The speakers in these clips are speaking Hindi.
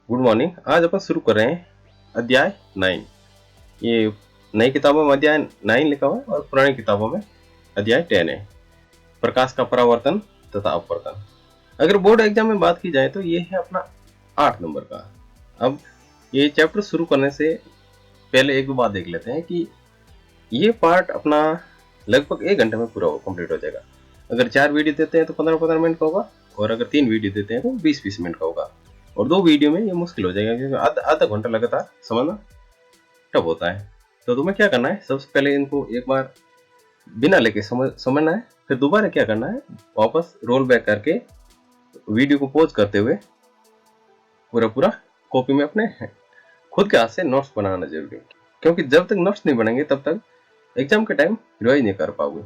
Good morning. आज अपन शुरू कर रहे हैं अध्याय 9। ये नई किताबों में अध्याय 9 लिखा हुआ है और पुरानी किताबों में अध्याय 10 है। प्रकाश का परावर्तन तथा अपवर्तन। अगर बोर्ड एग्जाम में बात की जाए तो ये है अपना 8 नंबर का। अब ये चैप्टर शुरू करने से पहले एक दो बात देख लेते हैं कि ये पार्ट अपना लगभग 1 घंटे में पूरा कंप्लीट हो जाएगा। अगर 4 वीडियो देते हैं तो 15-15 मिनट का होगा, और अगर 3 वीडियो देते हैं तो 20-20 मिनट का होगा, और 2 वीडियो में ये मुश्किल हो जाएगा क्योंकि आधा घंटा लगातार समझना टफ होता है। तो तुम्हें क्या करना है, सबसे पहले इनको एक बार बिना लेके समझना है, फिर दोबारा क्या करना है, वापस रोल बैक करके वीडियो को पॉज करते हुए पूरा कॉपी में अपने खुद के हाथ से नोट्स बनाना जरूरी है, क्योंकि जब तक नोट्स नहीं बनेंगे तब तक एग्जाम के टाइम रिवाइज नहीं कर पाओगे।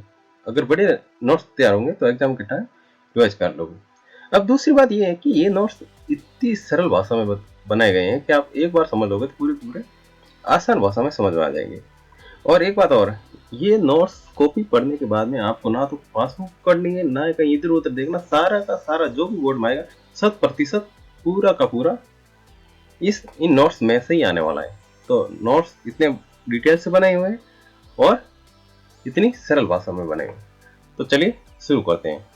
अगर बड़े नोट्स तैयार होंगे तो एग्जाम के टाइम रिवाइज कर लोगे। अब दूसरी बात यह है कि ये नोट्स इतनी सरल भाषा में बनाए गए हैं कि आप एक बार समझ लोगे तो पूरे आसान भाषा में समझ में आ जाएंगे। और एक बात और, ये नोट्स कॉपी पढ़ने के बाद में आपको ना तो पासबुक करनी है, ना कहीं इधर उधर देखना, सारा का सारा जो भी बोर्ड में आएगा 100% पूरा का पूरा इन नोट्स में से ही आने वाला है। तो नोट्स इतने डिटेल से बनाए हुए हैं और इतनी सरल भाषा में बने हुए हैं। तो चलिए शुरू करते हैं।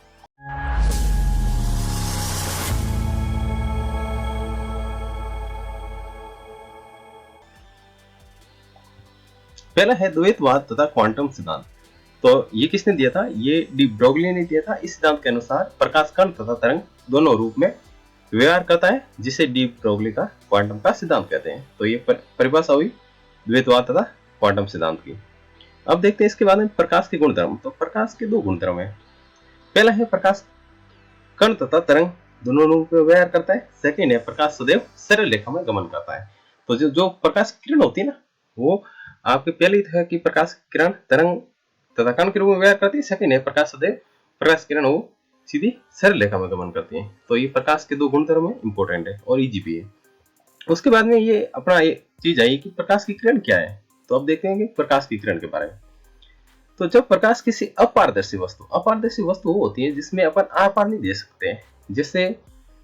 पहला है द्वैतवाद तथा क्वांटम सिद्धांत। तो ये किसने दिया था, ये डी ब्रोगली ने दिया था। इस सिद्धांत के अनुसार प्रकाश कण तथा तरंग दोनों रूप में व्यवहार करता है, जिसे डी ब्रोगली का क्वांटम का सिद्धांत कहते हैं। तो ये परिभाषा हुई द्वैतवाद तथा क्वांटम सिद्धांत की। अब देखते हैं इसके बाद में प्रकाश के गुणधर्म। तो प्रकाश के 2 गुणधर्म है। पहला है प्रकाश कण तथा तरंग दोनों रूप में व्यवहार करता है। सेकेंड है प्रकाश सदैव सरल रेखा में गमन करता है। तो जो प्रकाश किरण होती है ना, वो आपके पहले है कि प्रकाश किरण तरंग तथा कण के रूप में व्यवहार करती है। सेकेंड है प्रकाश सदैव प्रकाश किरण वो सीधी सरल रेखा में गमन करती है। तो ये प्रकाश के 2 गुणधर्म है, इंपॉर्टेंट है और इजी भी है। उसके बाद में ये अपना ये चीज आई कि प्रकाश की किरण क्या है। तो अब देखते हैं कि प्रकाश की किरण के बारे में। तो जब प्रकाश किसी अपारदर्शी वस्तु वो होती है जिसमें अपन आर पार नहीं दे सकते हैं, जैसे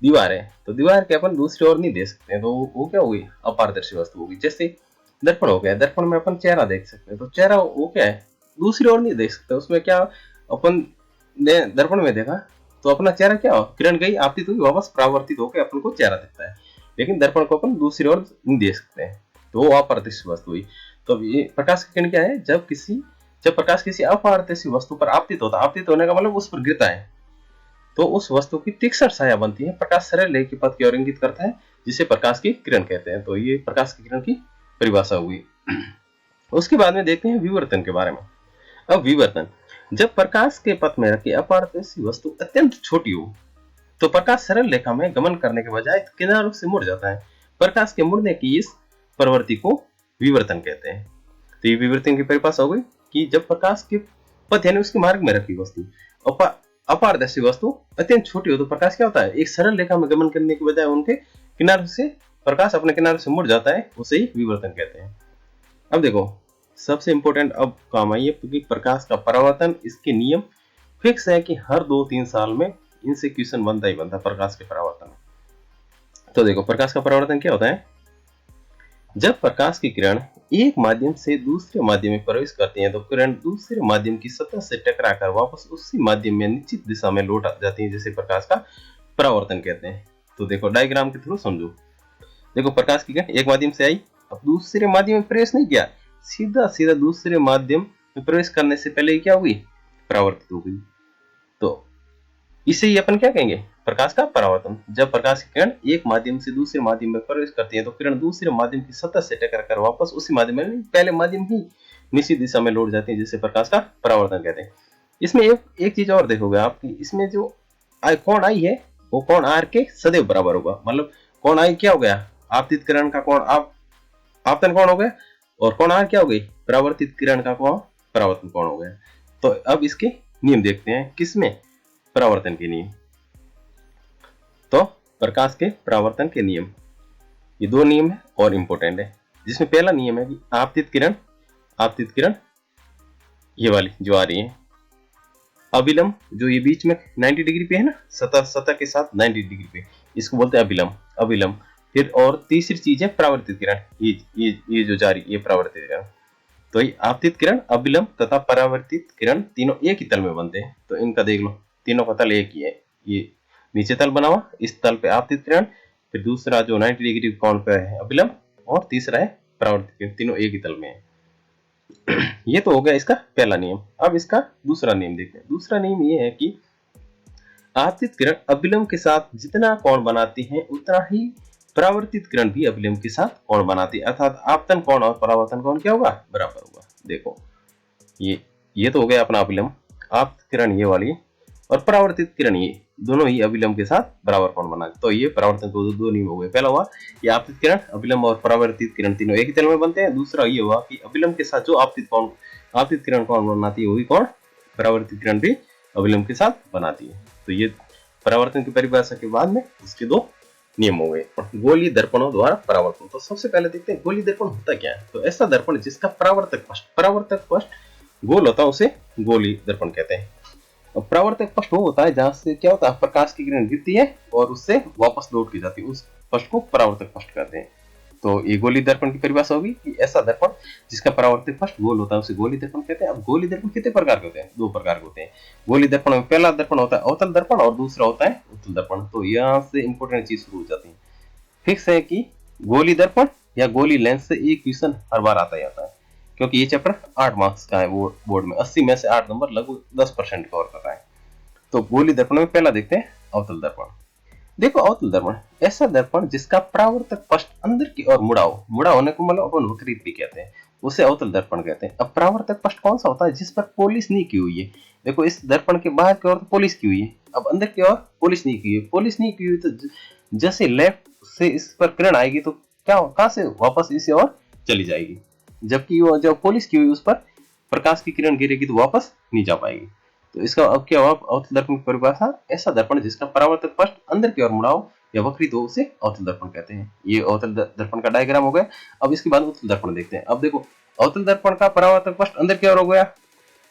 दीवार है, तो दीवार के अपन दूसरी ओर नहीं दे सकते हैं, तो वो क्या होगी, अपारदर्शी वस्तु होगी। जैसे दर्पण हो गया, दर्पण में अपन चेहरा देख सकते हैं, तो चेहरा वो क्या है, दूसरी ओर नहीं देख सकते। उसमें क्या अपन ने दर्पण में देखा तो अपना चेहरा क्या हो, किरण गई, आपतित हुई, वापस परावर्तित होकर अपन को चेहरा दिखता है, लेकिन दर्पण को अपन दूसरी ओर नहीं देख सकते हैं, तो वो अपारदर्शी वस्तु हुई। तो ये प्रकाश की किरण क्या है, जब प्रकाश किसी अपारदर्शी वस्तु पर आपतित होता है, आपतित होने का मतलब उस पर गिरता है, तो उस वस्तु की तीक्ष्ण छाया बनती है। प्रकाश सरल रेखा के पथ की ओर इंगित करता है, जिसे प्रकाश की किरण कहते हैं। तो ये प्रकाश की किरण की परिभाषा हुई। उसके बाद में देखते हैं विवर्तन के बारे में। अब विवर्तन, जब प्रकाश के पथ में रखी अपारदर्शी वस्तु अत्यंत छोटी हो तो प्रकाश सरल रेखा में गमन करने के बजाय किनारों से मुड़ जाता है। प्रकाश के मुड़ने की इस प्रवृत्ति को विवर्तन कहते हैं। तो ये विवर्तन की परिभाषा हो गई कि जब प्रकाश के पथ यानी उसके मार्ग में रखी वस्तु अपारदर्शी वस्तु अत्यंत छोटी हो तो प्रकाश क्या होता है, एक सरल रेखा में गमन करने के बजाय उनके किनारों से प्रकाश अपने किनारे से मुड़ जाता है, उसे ही विवर्तन कहते हैं। अब देखो सबसे इंपॉर्टेंट अब काम आई है, क्योंकि प्रकाश का परावर्तन, इसके नियम फिक्स है कि हर 2-3 साल में इनसे क्वेश्चन बनता ही बनता प्रकाश के परावर्तन। तो देखो प्रकाश का परावर्तन क्या होता है, जब प्रकाश की किरण एक माध्यम से दूसरे माध्यम में प्रवेश करती है तो किरण दूसरे माध्यम की सतह से टकराकर वापस उसी माध्यम में निश्चित दिशा में लौट जाती है, जिसे प्रकाश का परावर्तन कहते हैं। तो देखो डायग्राम के थ्रू समझो। देखो प्रकाश की किरण एक माध्यम से आई, अब दूसरे माध्यम में प्रवेश नहीं किया, सीधा दूसरे माध्यम में प्रवेश करने से पहले क्या हुई, परावर्तित हो गई। तो इसे ही अपन क्या कहेंगे, प्रकाश का परावर्तन। जब प्रकाश की किरण एक माध्यम से दूसरे माध्यम में प्रवेश करती है तो किरण दूसरे माध्यम की सतह से टकराकर वापस उसी माध्यम में, पहले माध्यम ही निश्चित दिशा में लौट जाती है, जिसे प्रकाश का परावर्तन कहते हैं। इसमें एक चीज और देखोगे आप कि इसमें जो कोण आई है वो कोण आर के सदैव बराबर होगा। मतलब कोण आई क्या हो गया, आपतित किरण का कोण आपतन कोण हो गया, और कोण आर क्या हो गई, परावर्तित किरण का कोण परावर्तन कोण हो गया। तो अब इसके नियम देखते हैं, किसमें, परावर्तन के नियम। तो प्रकाश के परावर्तन के नियम, ये 2 नियम है और इंपॉर्टेंट है। जिसमें पहला नियम है कि आपतित किरण ये वाली जो आ रही है, अभिलंब जो ये बीच में 90 डिग्री पे है ना, सतह के साथ 90 डिग्री पे, इसको बोलते हैं अभिलंब। फिर और तीसरी चीज है परावर्तित किरण, ये जो जा रही ये परावर्तित किरण। तो ये आपतित किरण, अभिलंब तथा परावर्तित किरण तीनों एक ही तल में बनते हैं। तो इनका देख लो, तीनों का तल एक ही है। ये नीचे तल बना हुआ, इस तल पे आपतित किरण, फिर दूसरा जो 90 डिग्री कोण पे है अभिलंब, और तीसरा है परावर्तित किरण, तीनों एक ही तल में है। ये तो हो गया इसका पहला नियम। अब इसका दूसरा नियम देखते हैं। दूसरा नियम ये है कि आपतित किरण अभिलंब के साथ जितना कोण बनाती है उतना ही परावर्तित किरण भी अभिलंब के साथ कोण बनाती है, अर्थात आपतन कोण और परावर्तन कोण क्या होगा, बराबर होगा। देखो ये तो हो गया अपना अभिलंब, आपतित किरण ये वाली और परावर्तित किरण ये दोनों ही अभिलंब के साथ बराबर कोण बनाते। तो ये परावर्तन दो नियम हो गए। पहला हुआ कि आपतित किरण, अभिलंब और परावर्तित किरण तीनों एक ही तल में बनते हैं। दूसरा ये हुआ कि अभिलंब के साथ जो आपतित किरण कोण बनाती है वही कोण परावर्तित किरण भी अभिलंब के साथ बनाती है। तो ये परावर्तन की परिभाषा के बाद में इसके दो नियम हो गए। गोलीय दर्पणों द्वारा परावर्तन। तो सबसे पहले देखते हैं गोलीय दर्पण होता क्या है। तो ऐसा दर्पण जिसका परावर्तक पृष्ठ गोल होता है उसे गोलीय दर्पण कहते हैं। और परावर्तक पृष्ठ वो होता है जहां से क्या होता है, प्रकाश की किरण गिरती है और उससे वापस लौट के जाती है, उस पृष्ठ को परावर्तक पृष्ठ कहते हैं। तो ये गोलीय दर्पण की परिभाषा होगी कि ऐसा दर्पण जिसका परावर्तक पृष्ठ गोल होता है उसे गोलीय दर्पण कहते हैं। अब गोलीय दर्पण कितने प्रकार के होते हैं, दो प्रकार के होते हैं। गोलीय दर्पण में पहला दर्पण होता है अवतल दर्पण और दूसरा होता है उत्तल दर्पण। तो यहाँ से इंपॉर्टेंट चीज शुरू हो जाती है। फिक्स है कि गोलीय दर्पण या गोलीय लेंस से एक क्वेश्चन हर बार आता ही आता है, क्योंकि ये चैप्टर 8 मार्क्स का है। वो बोर्ड में 80 में से 8 नंबर लगभग 10% कवर कर रहा है। तो गोलीय दर्पण में पहला देखते हैं अवतल दर्पण। देखो अवतल दर्पण ऐसा दर्पण जिसका परावर्तक पृष्ठ अंदर की ओर मुड़ा हो, मुड़ा होने को मतलब अपन वक्रित भी कहते हैं, उसे अवतल दर्पण कहते हैं। अब परावर्तक पृष्ठ कौन सा होता है, जिस पर पॉलिश नहीं की हुई है। देखो इस दर्पण के बाहर की ओर तो पॉलिश की हुई है, अब अंदर की ओर पॉलिश नहीं की हुई है। पॉलिश नहीं की हुई तो जैसे लेफ्ट से इस पर किरण आएगी तो क्या कहां से वापस इस ओर चली जाएगी, जबकि वो जब पॉलिश की हुई उस पर प्रकाश की किरण गिरेगी तो वापस नहीं जा पाएगी। तो इसका अब क्या हुआ, अवतल दर्पण की परिभाषा ऐसा दर्पण जिसका परावर्तक पृष्ठ अंदर की ओर मुड़ा हो या वक्रित हो उसे अवतल दर्पण कहते हैं। ये अवतल दर्पण का डायग्राम हो गया। अब इसके बाद उत्तल दर्पण देखते हैं। अब देखो अवतल दर्पण का परावर्तक पृष्ठ अंदर की ओर हो गया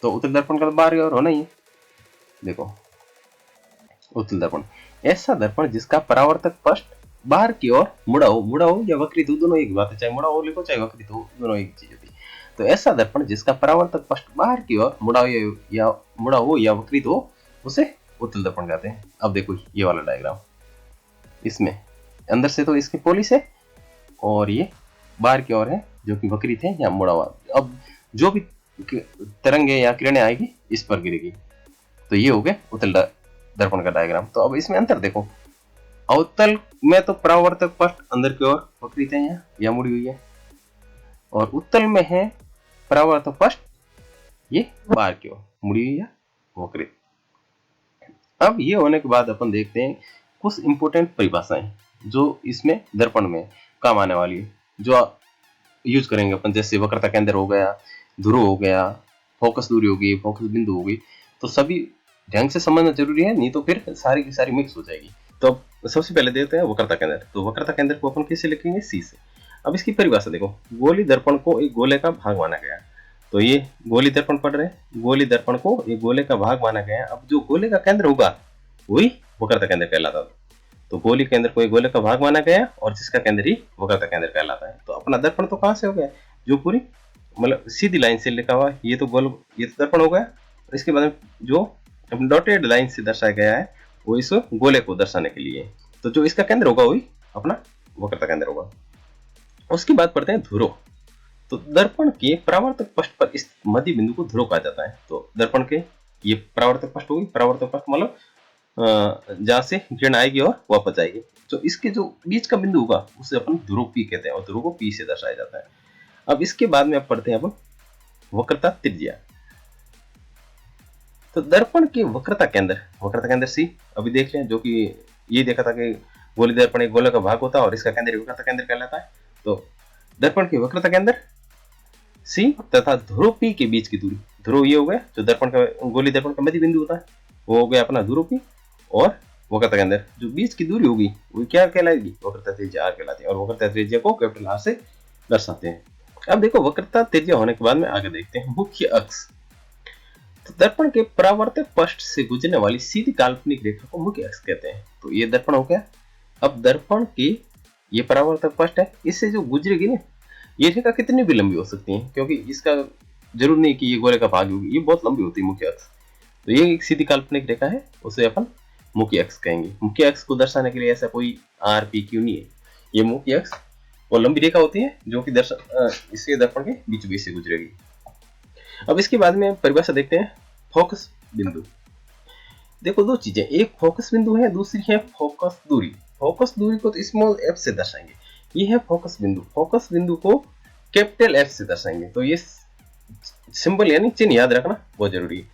तो उत्तल दर्पण का बाहर की ओर होना ही है। देखो उत्तल दर्पण ऐसा दर्पण जिसका परावर्तक पृष्ठ बाहर की ओर मुड़ा हो या वक्रित हो, दोनों एक बात है, चाहे मुड़ा हो लिखो चाहे वक्रित हो, दोनों एक चीज होती है। तो ऐसा दर्पण जिसका परावर्तक पृष्ठ बाहर की ओर मुड़ा हो या वक्रित हो उसे उत्तल दर्पण कहते हैं। अब देखो ये वाला डायग्राम, इसमें अंदर से तो इसकी पॉलिश है और ये बाहर की ओर है जो कि वक्रित है या मुड़ा हुआ। अब जो भी तरंगे या किरणें आएगी इस पर गिरेगी। तो ये हो गया उत्तल दर्पण का डायग्राम। तो अब इसमें अंतर देखो, अवतल में तो परावर्तक पृष्ठ अंदर की ओर वक्रित है या मुड़ी हुई है, और उत्तल में है परावर्तक पृष्ठ ये बाहर की ओर मुड़ी हुई या वक्रित। अब ये होने के बाद अपन देखते हैं कुछ इंपोर्टेंट परिभाषाएं जो इसमें दर्पण में काम आने वाली है, जो यूज करेंगे अपन। जैसे वक्रता केंद्र हो गया, ध्रुव हो गया, फोकस दूरी हो गई, फोकस बिंदु हो गई। तो सभी ढंग से समझना जरूरी है, नहीं तो फिर सारी की सारी मिक्स हो जाएगी। तो सबसे पहले देखते हैं वक्रता केंद्र। तो वक्रता केंद्र को अपन कैसे लिखेंगे, सी से। अब इसकी परिभाषा देखो, गोलीय दर्पण को एक गोले का भाग माना गया। तो ये गोलीय दर्पण पढ़ रहे हैं, गोलीय दर्पण को एक गोले का भाग माना गया। अब जो गोले का केंद्र होगा वही वक्रता केंद्र कहलाता है। तो गोलीय केंद्र को एक गोले का भाग माना गया और जिसका केंद्र ही वक्रता केंद्र कहलाता है। तो अपना दर्पण तो कहां से हो गया, जो पूरी मतलब सीधी लाइन से लिखा हुआ ये तो दर्पण हो गया। और इसके बाद जो डॉटेड लाइन से दर्शाया गया है वो इस गोले को दर्शाने के लिए। तो जो इसका केंद्र होगा वही अपना वक्रता केंद्र होगा। उसके बाद पढ़ते हैं ध्रुव। तो दर्पण के परावर्तक पृष्ठ पर इस मध्य बिंदु को ध्रुव कहा जाता है। तो दर्पण के ये परावर्तक पृष्ठ होगी, परावर्तक पृष्ठ मतलब जहां से किरण आएगी और वापस आएगी। तो इसके जो बीच का बिंदु होगा उसे अपन ध्रुव पी कहते हैं और ध्रुव को पी से दर्शाया जाता है। अब इसके बाद में अब पढ़ते हैं अपन वक्रता त्रिज्या। तो दर्पण के वक्रता केंद्र सी अभी देख लें, जो कि ये देखा था कि गोलीय दर्पण एक गोले का भाग होता है और इसका केंद्र वक्रता केंद्र कहलाता है। तो दर्पण के वक्रता केंद्र सी तथा ध्रुव पी के बीच की दूरी, ध्रुव ये हो गया जो दर्पण का गोलीय दर्पण का मध्य बिंदु होता है, वो हो गया अपना ध्रुव पी। और वक्रता केंद्र जो बीच की दूरी होगी वो क्या कहलाएगी, वक्रता त्रिज्या आर कहलाती है। और वक्रता त्रिज्या को कैपिटल आर से दर्शाते हैं। अब देखो वक्रता त्रिज्या होने के बाद में आगे देखते हैं मुख्य अक्ष। तो दर्पण के परावर्तक पृष्ठ से गुजरने वाली सीधी काल्पनिक रेखा को मुख्य अक्ष कहते हैं। तो ये दर्पण हो गया। अब दर्पण के ये परावर्तक पृष्ठ है, इससे जो गुजरेगी ना ये रेखा कितनी भी लंबी हो सकती है, क्योंकि इसका जरूर नहीं कि ये गोले का भाग होगी, ये बहुत लंबी होती है मुख्य अक्ष। तो ये एक सीधी काल्पनिक रेखा है, उसे अपन मुख्य अक्ष कहेंगे। मुख्य अक्ष को दर्शाने के लिए ऐसा कोई आर पी क्यू नहीं है, ये मुख्य अक्ष वो लंबी रेखा होती है जो कि इसके दर्पण के बीच बीच से गुजरेगी। अब इसके बाद में परिभाषा देखते हैं फोकस बिंदु। देखो दो चीजें, एक फोकस बिंदु है, दूसरी है फोकस दूरी। फोकस दूरी को तो स्मॉल एफ से दर्शाएंगे, ये है फोकस बिंदु। फोकस बिंदु को कैपिटल एफ से दर्शाएंगे, तो ये सिंबल यानी चिन्ह याद रखना बहुत जरूरी है।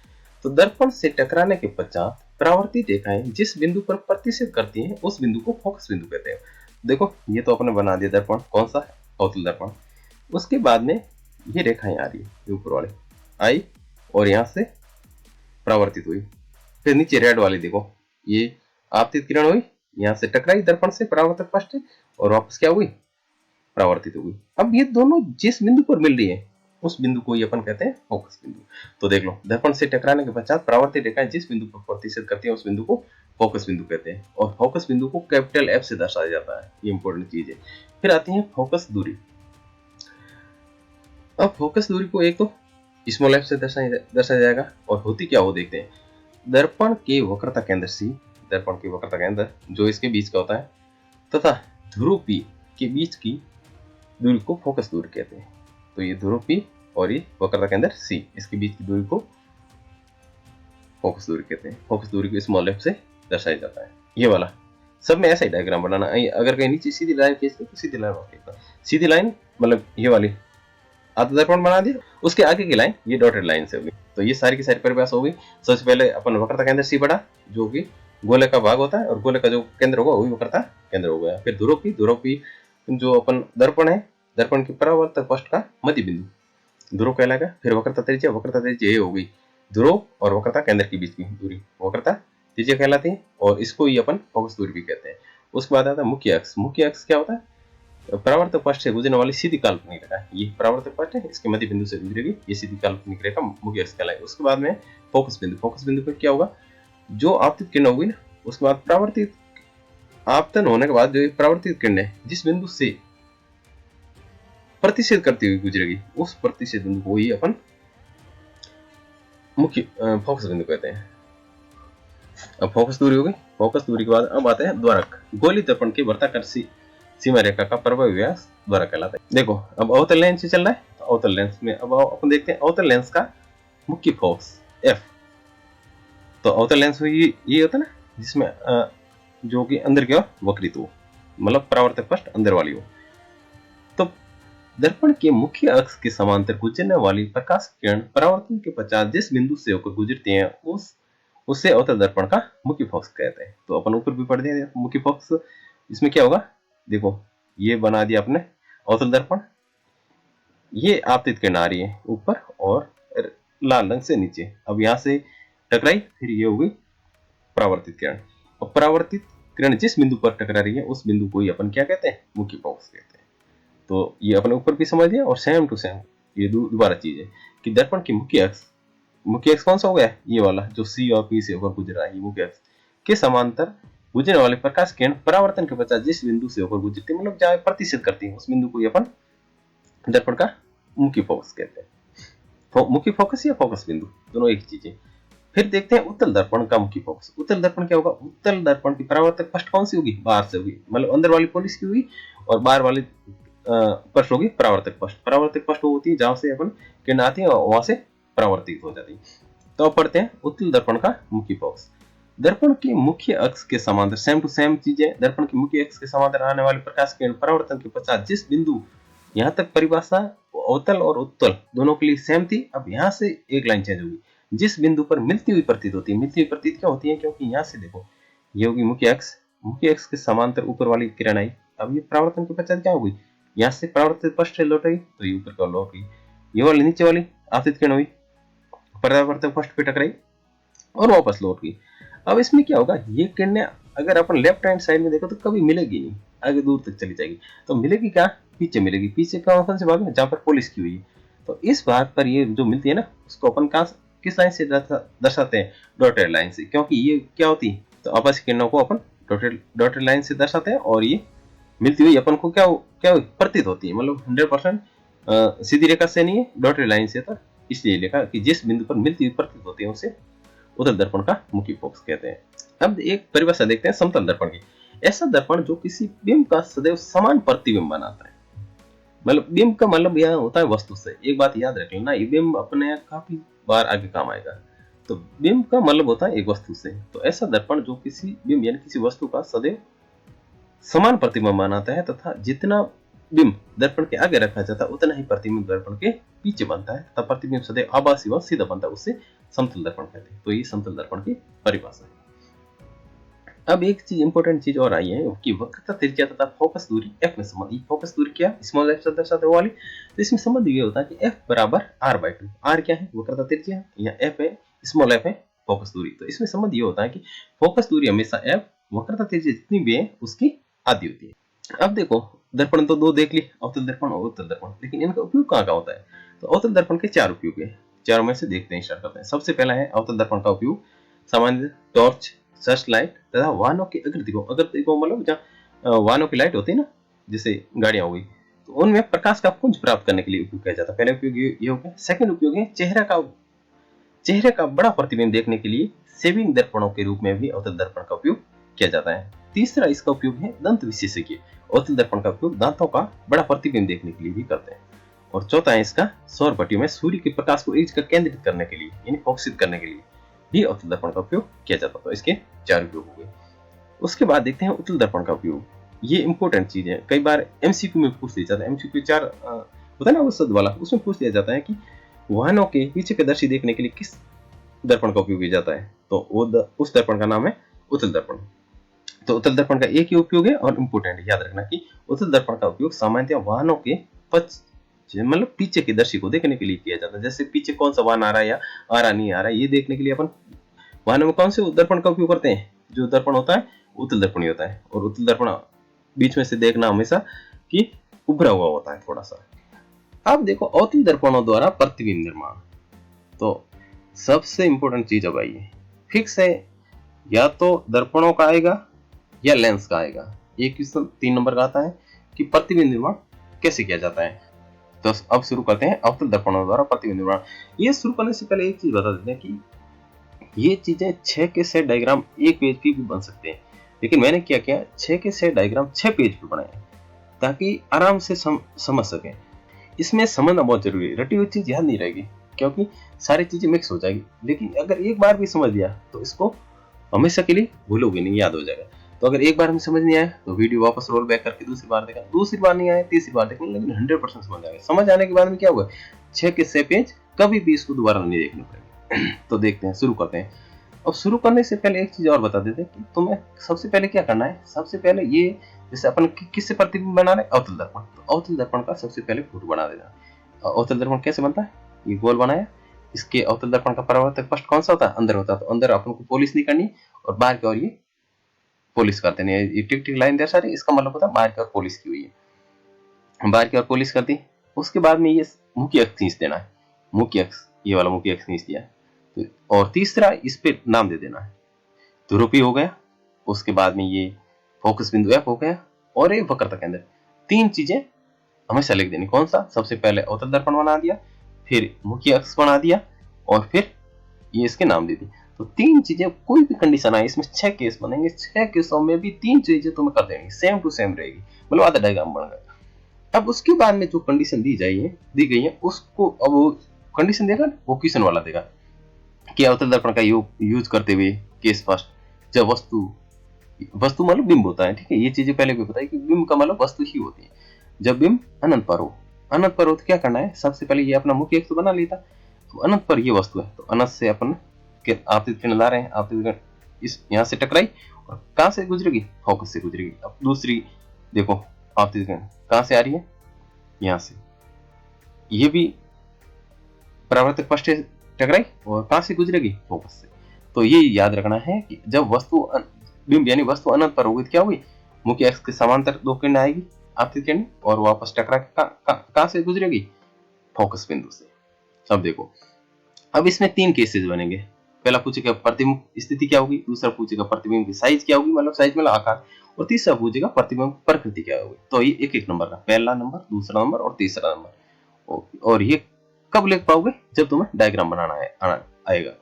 तो दर्पण से टकराने के पश्चात परावर्तित रेखाएं जिस बिंदु पर प्रतिच्छेद करती हैं उस बिंदु को फोकस बिंदु कहते हैं। देखो ये तो अपने बना दिया दर्पण, कौन सा है, अवतल दर्पण। उसके बाद में ये रेखाएं आ रही है ऊपर वाले आई और यहाँ से परावर्तित हुई, फिर नीचे रेड वाली देखो ये आपतित किरण हुई, यहाँ से टकराई दर्पण से परावर्तक पृष्ठ और वापस क्या हुई, परावर्तित हुई। अब ये दोनों जिस बिंदु पर मिल रही है उस बिंदु को अपन कहते हैं फोकस बिंदु। तो देख लो, दर्पण से टकराने के पश्चात परावर्तित रेखाएं जिस बिंदु पर प्रतिच्छेद करती है उस बिंदु को फोकस बिंदु कहते हैं, और फोकस बिंदु को कैपिटल एफ से दर्शाया जाता है, ये इंपॉर्टेंट चीज है। फिर आती है फोकस दूरी। अब फोकस दूरी को एक तो स्मॉल एफ से दर्शाया जाएगा, और होती क्या हो देखते हैं। दर्पण के वक्रता केंद्र सी, दर्पण के वक्रता केंद्र जो इसके बीच का होता है, तथा ध्रुव पी के बीच की दूरी को फोकस दूरी कहते हैं। तो ये ध्रुव पी और ये वक्रता केंद्र सी, इसके बीच की दूरी को फोकस दूरी कहते हैं। फोकस दूरी को स्मॉल एफ से दर्शाया जाता है। ये वाला सब में ऐसा ही डायग्राम बनाना। अगर कहीं नीचे सीधी लाइन खींचते तो सीधी लाइन खींचना, सीधी लाइन मतलब ये वाली आधा दर्पण बना दिया, उसके आगे की लाइन ये डॉटेड लाइन से होगी। तो ये सारी की सारी परिभाषा हो गई। सबसे पहले अपन वक्रता केंद्र सी पढ़ा जो कि गोले का भाग होता है, और गोले का जो केंद्र होगा वही वक्रता केंद्र हो गया। फिर ध्रुव पी जो अपन दर्पण है, दर्पण के परावर्तक पृष्ठ का मध्य बिंदु ध्रुव कहलाएगा। फिर वक्रता त्रिज्या ये हो गई ध्रुव और वक्रता केंद्र के बीच की दूरी, वक्रता त्रिज्या कहलाती है, और इसको ही अपन फोकस दूरी भी कहते हैं। उसके बाद आता है मुख्य अक्ष। मुख्य अक्ष क्या होता है, परावर्तक पृष्ठ से गुजरने वाली सीधी काल्पनिक रेखा। ये परावर्तक पृष्ठ है, इसके मध्य बिंदु से गुजरेगी ये सीधी काल्पनिक रेखा मुख्य अक्ष कहलाएगी। उसके बाद में फोकस बिंदु। फोकस बिंदु पर क्या होगा, जो आपतित किरण होगी ना, उसके बाद परावर्तित आपतन होने के बाद जो परावर्तित किरण है जिस बिंदु से प्रतिच्छेद करती हुई गुजरेगी उस प्रतिच्छेद बिंदु को ही अपन मुख्य फोकस बिंदु कहते हैं। अब फोकस दूरी हो गई। फोकस दूरी के बाद अब आते हैं द्वारक। गोली दर्पण के वृत्ताकार सीमा रेखा का प्रभावी व्यास द्वारक कहलाता है। देखो अब अवतल लेंस से चल रहा है, तो अवतल लेंस में अब अपन देखते हैं अवतल लेंस का मुख्य फोकस एफ। तो अवतल लेंस ये होता है ना जिसमें जो कि अंदर की ओर वक्रित हो, मतलब परावर्तक पृष्ठ अंदर वाली हो। तो दर्पण के मुख्य अक्ष के समांतर गुजरने वाली प्रकाश किरण परावर्तन के पश्चात जिस बिंदु से होकर गुजरते हैं उससे अवतल दर्पण का मुख्य फोकस कहते हैं। तो अपन ऊपर भी पढ़ दिया मुख्य फोकस। इसमें क्या होगा, देखो ये बना दिया आपने अवतल दर्पण, ये आपतित किरण आ रही है ऊपर और लाल रंग से नीचे। अब यहाँ से टकराई, फिर ये हो गई परावर्तित किरण, और परावर्तित किरण जिस बिंदु पर टकरा रही है उस बिंदु को ही अपन क्या कहते हैं, मुख्य फोकस कहते हैं। तो ये अपने ऊपर भी समझ लिया, और सेम टू सेम ये दोबारा चीज है कि दर्पण की मुख्य अक्ष कौन सा हो गया, ये वाला जो सी और पी से होकर गुजरा है, ये मुख्य अक्ष के समांतर गुजरने वाले प्रकाश किरण परावर्तन के पश्चात जिस बिंदु से होकर गुजरती है, मतलब जहां प्रतिच्छेद करती है उस बिंदु को अपन दर्पण का मुख्य फोकस कहते हैं। मुख्य फोकस या फोकस बिंदु दोनों एक चीज है। फिर देखते हैं उत्तल दर्पण का मुख्य फोकस। उत्तल दर्पण क्या होगा, उत्तल दर्पण की परावर्तक पृष्ठ कौन सी होगी, बाहर से होगी, मतलब अंदर वाली पॉलिश की हुई, और बाहर वाली पृष्ठ होगी परावर्तक पृष्ठ। परावर्तक पृष्ठ होती है जहां से अपन किरण आती है और वहां से परावर्तित हो जाती है। तो अब पढ़ते हैं उत्तल दर्पण का मुख्य फोकस। दर्पण के मुख्य अक्ष के समांतर, सेम टू सेम चीजें, दर्पण के मुख्य अक्ष के समांतर आने वाली प्रकाश किरण परावर्तन के पश्चात जिस बिंदु, यहाँ तक परिभाषा अवतल और उत्तल दोनों के लिए सेम थी। अब यहाँ से एक लाइन चेंज होगी, जिस बिंदु पर मिलती हुई प्रतीत होती है। मिलती हुई प्रतीत क्या होती है, क्योंकि यहाँ से देखो ये होगी मुख्य अक्ष के समांतर ऊपर वाली किरण आई। अब ये परावर्तन के पश्चात क्या होगी, यहाँ से परावर्तित पृष्ठ लौट गई, तो ये ऊपर का लौट गई, ये वाली नीचे वाली आपतित किरण हुई, परावर्तक पृष्ठ पे टकराई और वापस लौट गई। अब इसमें क्या होगा, ये किरणें अगर अपन लेफ्ट हैंड साइड में देखो तो कभी मिलेगी नहीं, आगे दूर तक चली जाएगी। तो मिलेगी क्या, पीछे मिलेगी। पीछे कौन से भाग में, जहां पर पॉलिश की हुई है। तो इस भाग पर ये जो मिलती है ना, उसको अपन किस लाइन से दर्शाते हैं, डॉटेड लाइन से। क्योंकि ये क्या होती है, तो आपस की किरणों को अपन डॉटेड लाइन से दर्शाते हैं, और ये मिलती हुई अपन को क्या क्या प्रतीत होती है, मतलब 100% सीधी रेखा से नहीं है, डॉटेड लाइन से था, इसलिए लिखा कि जिस बिंदु पर मिलती हुई प्रतीत होती है उसे उत्तल दर्पण का मुखी फोकस कहते हैं। अब एक परिभाषा देखते हैं समतल दर्पण की। ऐसा दर्पण जो किसी बिंब का सदैव समान प्रतिबिंब बनाता है। मतलब बिंब का मतलब यह होता है वस्तु से। एक बात याद रख लेना, ये बिंब अपने काफी बार आगे काम आएगा। तो बिंब का मतलब होता है एक वस्तु से। तो ऐसा दर्पण जो किसी बिंब यानी किसी वस्तु का सदैव समान प्रतिबिंब बनाता है तथा जितना बिंब दर्पण के आगे रखा जाता है उतना ही प्रतिबिंब दर्पण के पीछे बनता है तथा प्रतिबिंब सदैव आभासी व सीधा बनता है, उससे समतल दर्पण कहते हैं। तो ये समतल दर्पण की परिभाषा है। अब एक चीज इंपॉर्टेंट चीज और आई है कि वक्रता त्रिज्या तथा फोकस दूरी f में संबंध। फोकस दूरी क्या, स्मॉल f से दर्शाते वाली, तो इसमें संबंध ये होता है कि f बराबर r/2। r क्या है, वक्रता त्रिज्या, या f है स्मॉल f है फोकस दूरी। तो इसमें संबंध ये होता है कि फोकस दूरी हमेशा f वक्रता त्रिज्या जितनी भी है उसकी आधी होती है। अब देखो दर्पण तो दो देख ली, अवतल दर्पण और उत्तल दर्पण, लेकिन इनका उपयोग कहाँ होता है। तो अवतल दर्पण के चार उपयोग है, चारों में से देखते हैं, स्टार्ट करते हैं। सबसे पहला है अवतल दर्पण का उपयोग सामान्य टॉर्च, सर्च लाइट तथा वाहनों की अग्रदिकों मतलब जहाँ वाहनों की लाइट होती है ना, जैसे गाड़ियां हो गई, तो उनमें प्रकाश का पुंज प्राप्त करने के लिए उपयोग किया जाता है। पहले उपयोग ये हो गया। सेकंड उपयोग है चेहरे का बड़ा प्रतिबिंब देखने के लिए सेविंग दर्पणों के रूप में भी अवतल दर्पण का उपयोग किया जाता है। तीसरा इसका उपयोग है दंत विशेषज्ञ अवतल दर्पण का उपयोग दांतों का बड़ा प्रतिबिंब देखने के लिए भी करते हैं। और चौथा है इसका सौर भट्टियों में सूर्य के प्रकाश को एक जगह केंद्रित करने के लिए यानी फोकसित करने के लिए भी अवतल दर्पण का उपयोग किया जाता है। तो इसके चार उपयोग हो गए। उसके बाद देखते हैं उत्तल दर्पण का उपयोग। ये इंपॉर्टेंट चीज है, कई बार एमसीक्यू में पूछ लिया जाता है। एमसीक्यू चार होता है ना वो शब्द वाला, उसमें पूछ लिया जाता है कि वाहनों के पीछे के दर्शी देखने के लिए किस दर्पण का उपयोग किया जाता है, तो वो उस दर्पण का नाम है उत्तल दर्पण। तो उत्तल दर्पण का एक ही उपयोग है और इम्पोर्टेंट याद रखना कि उत्तल दर्पण का उपयोग सामान्यतः वाहनों के मतलब पीछे के दर्शी को देखने के लिए किया जाता है। जैसे पीछे कौन सा वाहन आ रहा है या आ रहा नहीं आ रहा है, ये देखने के लिए अपन वाहनों में कौन से दर्पण का उपयोग करते हैं, जो दर्पण होता है उत्तल दर्पण ही होता है। और उत्तल दर्पण बीच में से देखना हमेशा कि उभरा हुआ होता है थोड़ा सा। अब देखो अवतल दर्पणों द्वारा प्रतिबिंब निर्माण। तो सबसे इंपॉर्टेंट चीज अब आई है, फिक्स है, या तो दर्पणों का आएगा या लेंस का आएगा। ये क्वेश्चन 3 नंबर का आता है कि प्रतिबिंब निर्माण कैसे किया जाता है। तो अब शुरू करते हैं अवतल दर्पणों द्वारा प्रतिबिंब निर्माण। ये शुरू करने से पहले एक चीज बता देते हैं कि ये चीजें 6 के सेट डायग्राम एक पेज पे भी बन सकते हैं, लेकिन मैंने क्या किया 6 के सेट डायग्राम 6 पेज पे बनाए ताकि आराम से समझ सकें। इसमें समझना बहुत जरूरी है, रटी हुई चीज याद नहीं रहेगी क्योंकि सारी चीजें मिक्स हो जाएगी। लेकिन अगर एक बार भी समझ लिया तो इसको हमेशा के लिए भूलोगे नहीं, याद हो जाएगा। तो अगर एक बार हमें समझ नहीं आया तो वीडियो वापस रोल बैक करके दूसरी बार देखा, दूसरी बार नहीं आया तीसरी बार देखना, लेकिन 100% समझ आएगा। समझ आने के बाद में क्या होगा, 6 के 6 पेज कभी भी इसको दोबारा नहीं देखने पड़ेंगे। तो देखते हैं, शुरू करते हैं। अब शुरू करने से पहले एक चीज और बता देते हैं कि तुम्हें सबसे पहले क्या करना है। सबसे पहले ये जैसे अपन किससे प्रतिबिंब बना रहे, अवतल दर्पण, तो अवतल दर्पण का सबसे पहले फोटो बना देना। अवतल दर्पण कैसे बनता है, ये गोल बनाया, इसके अवतल दर्पण का परावर्तक पृष्ठ कौन सा होता है, अंदर होता है। तो अंदर अपन को पॉलिश नहीं करनी और बाहर की ओर ये पॉलिश करते नहीं। ये टिक टिक लाइन दर्शा रही, इसका मतलब होता है बाहर की ओर पॉलिश की हुई है। बाहर की ओर पॉलिश कर दी, उसके बाद में ये मुख्य अक्ष खींच देना है, मुख्य अक्ष, ये वाला मुख्य अक्ष खींच दिया। तो और तीसरा इस पे नाम दे देना है, ध्रुवी हो गया। उसके बाद में ये फोकस बिंदु F हो गया और एक वक्रता केंद्र। 3 चीजें हमेशा लिख देनी। कौन सा, सबसे पहले अवतल दर्पण बना दिया, फिर मुख्य अक्ष बना दिया और फिर ये इसके नाम दे दी। तो 3 चीजें, कोई भी कंडीशन आए, इसमें 6 केस बनेंगे, 6 केसों में भी 3 चीजें तुम्हें कर देनी, सेम टू सेम रहेगी, मतलब आधा डायग्राम बन गया। अब उसके बाद में जो कंडीशन दी गई है उसको, अब वो कंडीशन देगा वो क्वेश्चन वाला देगा कि अवतल दर्पण का यूज करते हुए केस फर्स्ट, जब वस्तु मतलब बिंब होता है, ठीक है, ये चीजें पहले भी बताई कि बिंब का मतलब वस्तु ही होती है। जब बिंब अनंत पर हो तो क्या करना है, सबसे पहले ये अपना मुख्य अक्ष बना लेता। तो अनंत पर ये वस्तु है, तो अनंत से अपन आपतित किरण ला रहे हैं, आपतित किरण इस यहाँ से टकराई और कहां से गुजरेगी, फोकस से गुजरेगी। अब दूसरी देखो, आपतित किरण कहां से आ रही है, यहाँ से, ये भी परावर्तक पृष्ठ से टकराई और कहां से गुजरेगी, फोकस से। तो ये याद रखना है कि जब वस्तु बिंब यानी वस्तु अनंत पर होगी तो क्या होगी, मुख्य अक्ष के समांतर 2 किरण आएगी आपतित किरण और वापस टकरा के कहां से गुजरेगी, फोकस बिंदु से। अब देखो, अब इसमें 3 केसेस बनेंगे। पहला पूछेगा प्रतिबिंब स्थिति क्या होगी, दूसरा पूछेगा प्रतिबिंब की साइज क्या होगी, मतलब साइज मतलब आकार, और तीसरा पूछेगा प्रतिबिंब प्रकृति क्या होगी। तो ये एक एक नंबर का, पहला नंबर, दूसरा नंबर और तीसरा नंबर। और ये कब लिख पाओगे, जब तुम्हें डायग्राम बनाना आएगा।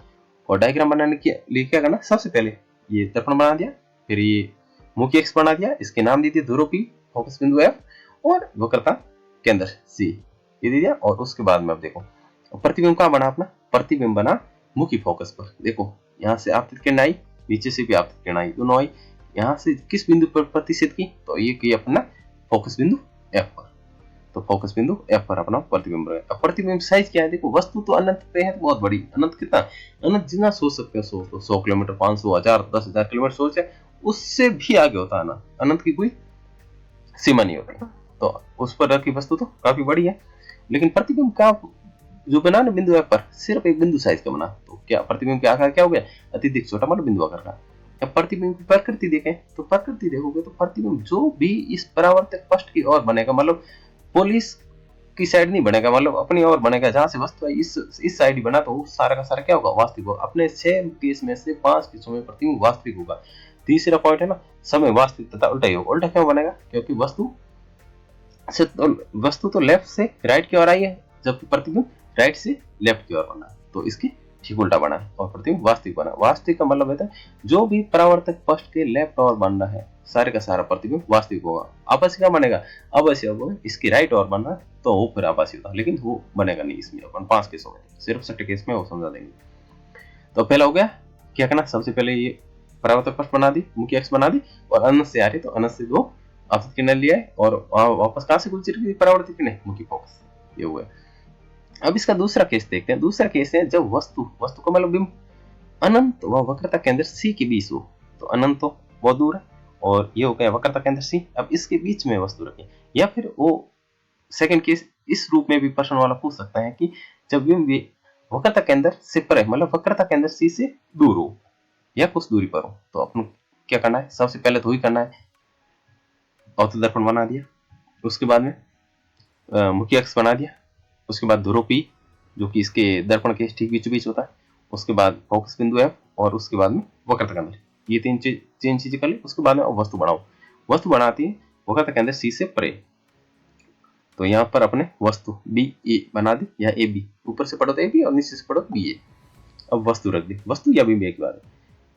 और डायग्राम बनाने के लिए क्या करना, सबसे पहले ये दर्पण बना दिया, फिर ये मुख्य अक्ष बना दिया, इसके नाम दे दिए ध्रुव P, फोकस बिंदु F और वक्रता केंद्र C, ये दे दिया। और उसके बाद में अब देखो प्रतिबिंब कहाँ बना अपना, प्रतिबिंब बना मुख्य फोकस पर। देखो यहाँ से आपतित किरण आई, नीचे से भी आपतित किरण आई, दोनों आई। यहाँ से किस बिंदु पर प्रतिष्ठित की, तो ये की अपना फोकस बिंदु F पर। तो फोकस बिंदु F पर अपना प्रतिबिंब है। अब प्रतिबिंब साइज क्या है, देखो वस्तु तो अनंत पे है, बहुत बड़ी, अनंत कितना, अनंत जितना सोच सकते हो सोच लो, 100 किलोमीटर, 500, 1000, 10,000 किलोमीटर सोच है, उससे भी आगे होता है ना, अनंत की कोई सीमा नहीं होती। तो उस पर रखी वस्तु तो काफी बड़ी है। लेकिन प्रतिबिंब का जो बना ना बिंदु F पर, सिर्फ एक बिंदु साइज का बना, तो क्या प्रतिबिंब के आकार क्या हो गया, अत्यधिक छोटा मतलब बिंदु आकार का। अब प्रतिबिंब की प्रकृति देखें, तो प्रकृति देखोगे तो प्रतिबिंब जो भी इस परावर्तक पृष्ठ की ओर बनेगा, मतलब पोलिस की साइड नहीं बनेगा, मतलब अपनी ओर बनेगा, जहां से वस्तु है इस साइड ही बना, तो सारा का सारा क्या होगा, वास्तविक होगा। अपने 6 केस में से 5 केसों में प्रतिबिंब वास्तविक होगा। तीसरा पॉइंट है ना, समय वास्तविक तथा उल्टा ही होगा। उल्टा क्यों बनेगा, क्योंकि वस्तु तो लेफ्ट से राइट की ओर आई है, जबकि प्रतिबिंब राइट से लेफ्ट की ओर बना है, तो इसकी ठीक उल्टा बना है और प्रतिबिंब वास्तविक बना। वास्तविक का मतलब होता है जो भी परावर्तक पृष्ठ के लेफ्ट ओर बन रहा है, सारे का सारा प्रतिबिंब वास्तविक होगा। आभासी क्या बनेगा, आभासी होगा इसकी राइट ओर बन रहा है, तो वो फिर आभासी होता है, लेकिन वो बनेगा नहीं। इसमें अपन 5 केस हो गए, सिर्फ 6 केस में वो समझा देंगे। तो पहला हो गया, क्या करना, सबसे पहले ये परावर्तक पृष्ठ बना दी, मुख्य अक्ष बना दी, और अनंत से आ रही, तो अनंत से दो आपतित किरण लिया है, और वापस कहां से गुजर रही परावर्तित किरण, मुख्य फोकस, ये हुआ। अब इसका दूसरा केस देखते हैं। दूसरा केस है जब वस्तु का मतलब बिंब अनंत व वक्रता केंद्र C के बीच हो। तो अनंत तो बहुत दूर है, और ये हो गया वक्रता केंद्र C। अब इसके बीच में वस्तु रखें, या फिर वो सेकंड केस इस रूप में भी प्रश्न वाला पूछ सकता है कि जब बिंब वक्रता केंद्र से परे, मतलब वक्रता केंद्र C से दूर हो या कुछ दूरी पर हो, तो अपन क्या करना है, सबसे पहले तो ही करना है, अवतल दर्पण बना दिया, उसके बाद में मुख्य अक्ष बना दिया, उसके बाद ध्रुव P जो कि इसके दर्पण के ठीक बीचों बीच होता है, उसके बाद फोकस बिंदु F, और उसके बाद में वक्रता केंद्र। ये तीन चीजें कर ली। उसके बाद में वस्तु बनाओ। वस्तु बनाती है वक्रता केंद्र C से परे। तो यहाँ पर अपने वस्तु BA बना दी, या AB, ऊपर से पढ़ो तो AB और नीचे से पढ़ो BA। अब वस्तु रख दी, वस्तु या बिंब एक बार।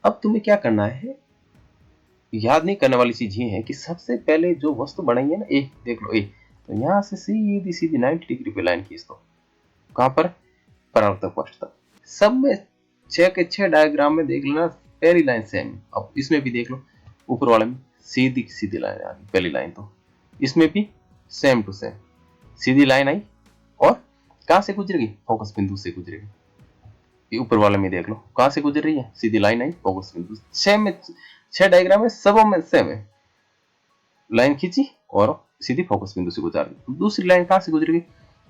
अब तुम्हें क्या करना है, याद नहीं करने वाली चीज ये है कि सबसे पहले जो वस्तु बनाई है ना, ए देख लो, ए, तो यहाँ से सीधी सीधी 90 डिग्री पे लाइन खींच दो, कहां पर, परावर्तक पृष्ठ तक। सब में 6 के 6 डायग्राम में देख लेना, पहली लाइन सेम। अब इसमें भी देख लो, ऊपर वाले में सीधी सीधी लाइन आ गई, पहली लाइन, तो इसमें भी सेम टू सेम सीधी लाइन आई, और कहां से गुजरेगी, फोकस बिंदु से गुजरेगी। ये ऊपर वाले में देख लो, कहां से गुजर रही है, सीधी लाइन आई, फोकस बिंदु। 6 डायग्राम है, सबों में सेम है, लाइन खींची और सीधी फोकस बिंदु से गुजार दी। दूसरी लाइन कहां से गुजरेगी,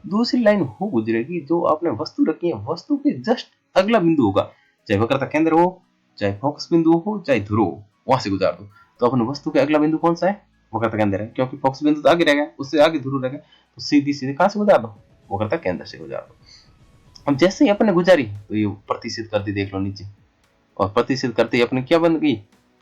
दूसरी लाइन वो गुजरेगी जो आपने वस्तु रखी है, वस्तु के जस्ट अगला बिंदु होगा, चाहे वक्रता केंद्र हो, चाहे फोकस बिंदु हो, चाहे ध्रुव हो, वहां से गुजार दो। तो अपने वस्तु के अगला बिंदु कौन सा है, वक्रता केंद्र है, क्योंकि फोकस बिंदु तो आगे रह गया, उससे आगे ध्रुव रह गया, तो सीधी सीधी कहां से गुजार दो, वक्रता केंद्र से गुजार दो। अब जैसे ही अपने गुजारी, तो ये प्रतिष्ठित कर दी, देख लो नीचे, और प्रतिष्ठित करते ही अपने क्या बन गई,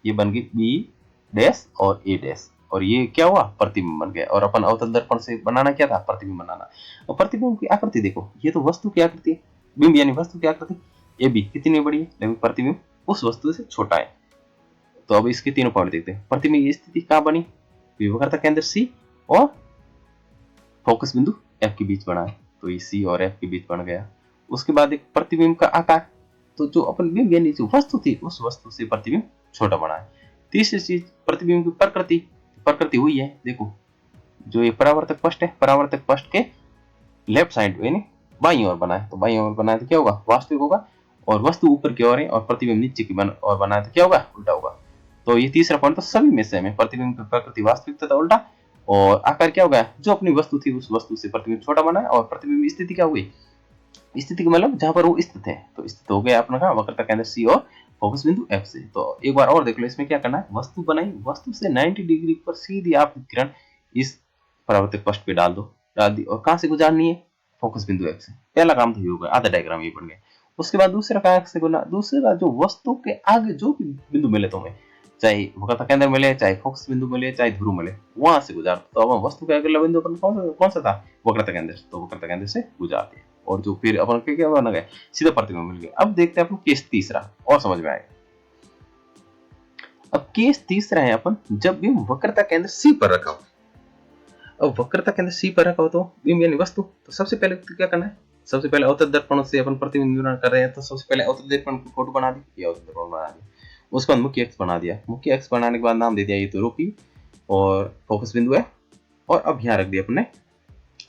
ये बन गई बी डैश और ए डैश, और ये क्या हुआ, प्रतिबिंब बन गया। और अपन अवतल दर्पण से बनाना क्या था, प्रतिबिंब बनाना। और प्रतिबिंब की आकृति देखो, ये तो वस्तु की आकृति है, बिंब यानी वस्तु की आकृति, ये भी कितनी बड़ी है, लेकिन प्रतिबिंब उस वस्तु से छोटा है। तो अब इसके तीनों पॉइंट देखते हैं। प्रतिबिंब की स्थिति कहां बनी, विभवक्रता केंद्र C और फोकस बिंदु F के बीच बना है, तो ये C और F के बीच बन गया। उसके बाद एक प्रतिबिंब का आकार, तो जो अपन बिंब यानी जो वस्तु थी, उस वस्तु से प्रतिबिंब छोटा बना है। तीसरी चीज, प्रतिबिंब की प्रकृति हुई है, देखो जो ये परावर्तक पृष्ठ है, परावर्तक पृष्ठ के लेफ्ट साइड यानी बाईं ओर बना है, तो बाईं ओर बना है तो क्या होगा, वास्तविक होगा। और वस्तु ऊपर की ओर है और प्रतिबिंब नीचे की ओर बना है, तो क्या होगा, उल्टा होगा। तो ये तीसरा पॉइंट तो सभी में सेम है, प्रतिबिंब की प्रकृति वास्तविक तथा उल्टा, और आकार क्या होगा, जो अपनी वस्तु थी उस वस्तु से प्रतिबिंब छोटा बना है। और प्रतिबिंब स्थिति क्या हुई, स्थिति का मतलब जहां पर वो स्थित है, तो स्थित हो गया अपना वक्रता केंद्र C और फोकस बिंदु F से। तो एक बार और देख लो, इसमें क्या करना है, वस्तु बनाई, वस्तु से 90 डिग्री पर सीधी आपतित किरण इस परावर्तक पृष्ठ पे डाल दी, और कहां से गुजारनी है, फोकस बिंदु F से। पहला काम तो ये हो गया, आधा डायग्राम ये बन गया। उसके बाद दूसरा कहाँ से गुना, दूसरा जो वस्तु के आगे जो भी बिंदु मिले तुम्हें, चाहे वक्रता केंद्र मिले, चाहे फोकस बिंदु मिले, चाहे ध्रुव मिले, वहां से गुजार। तो अब वस्तु का अगला बिंदु अपन कौन सा था, वक्रता केंद्र, तो वक्रता केंद्र से गुजारते हैं। और जो फिर अपन क्या बना गए, सीधा प्रतिबिंब मिल गया। अब देखते हैं अपन केस तीसरा, और समझ में आएगा। अब केस तीसरा है अपन, जब बिंब वक्रता केंद्र सी पर रखा हो। अब वक्रता केंद्र सी पर रखा हो तो बिंब यानी वस्तु, तो सबसे पहले क्या करना है, सबसे पहले अवतल दर्पण से अपन प्रतिबिंब निर्माण कर रहे हैं, तो सबसे पहले अवतल दर्पण की फोटो बना दी, ये अवतल दर्पण बना दिया। उसके बाद मुख्य अक्ष बना दिया, मुख्य अक्ष बनाने के बाद नाम दे दिया ये ध्रुव P और फोकस बिंदु है, और अब यहाँ रख दिया अपने,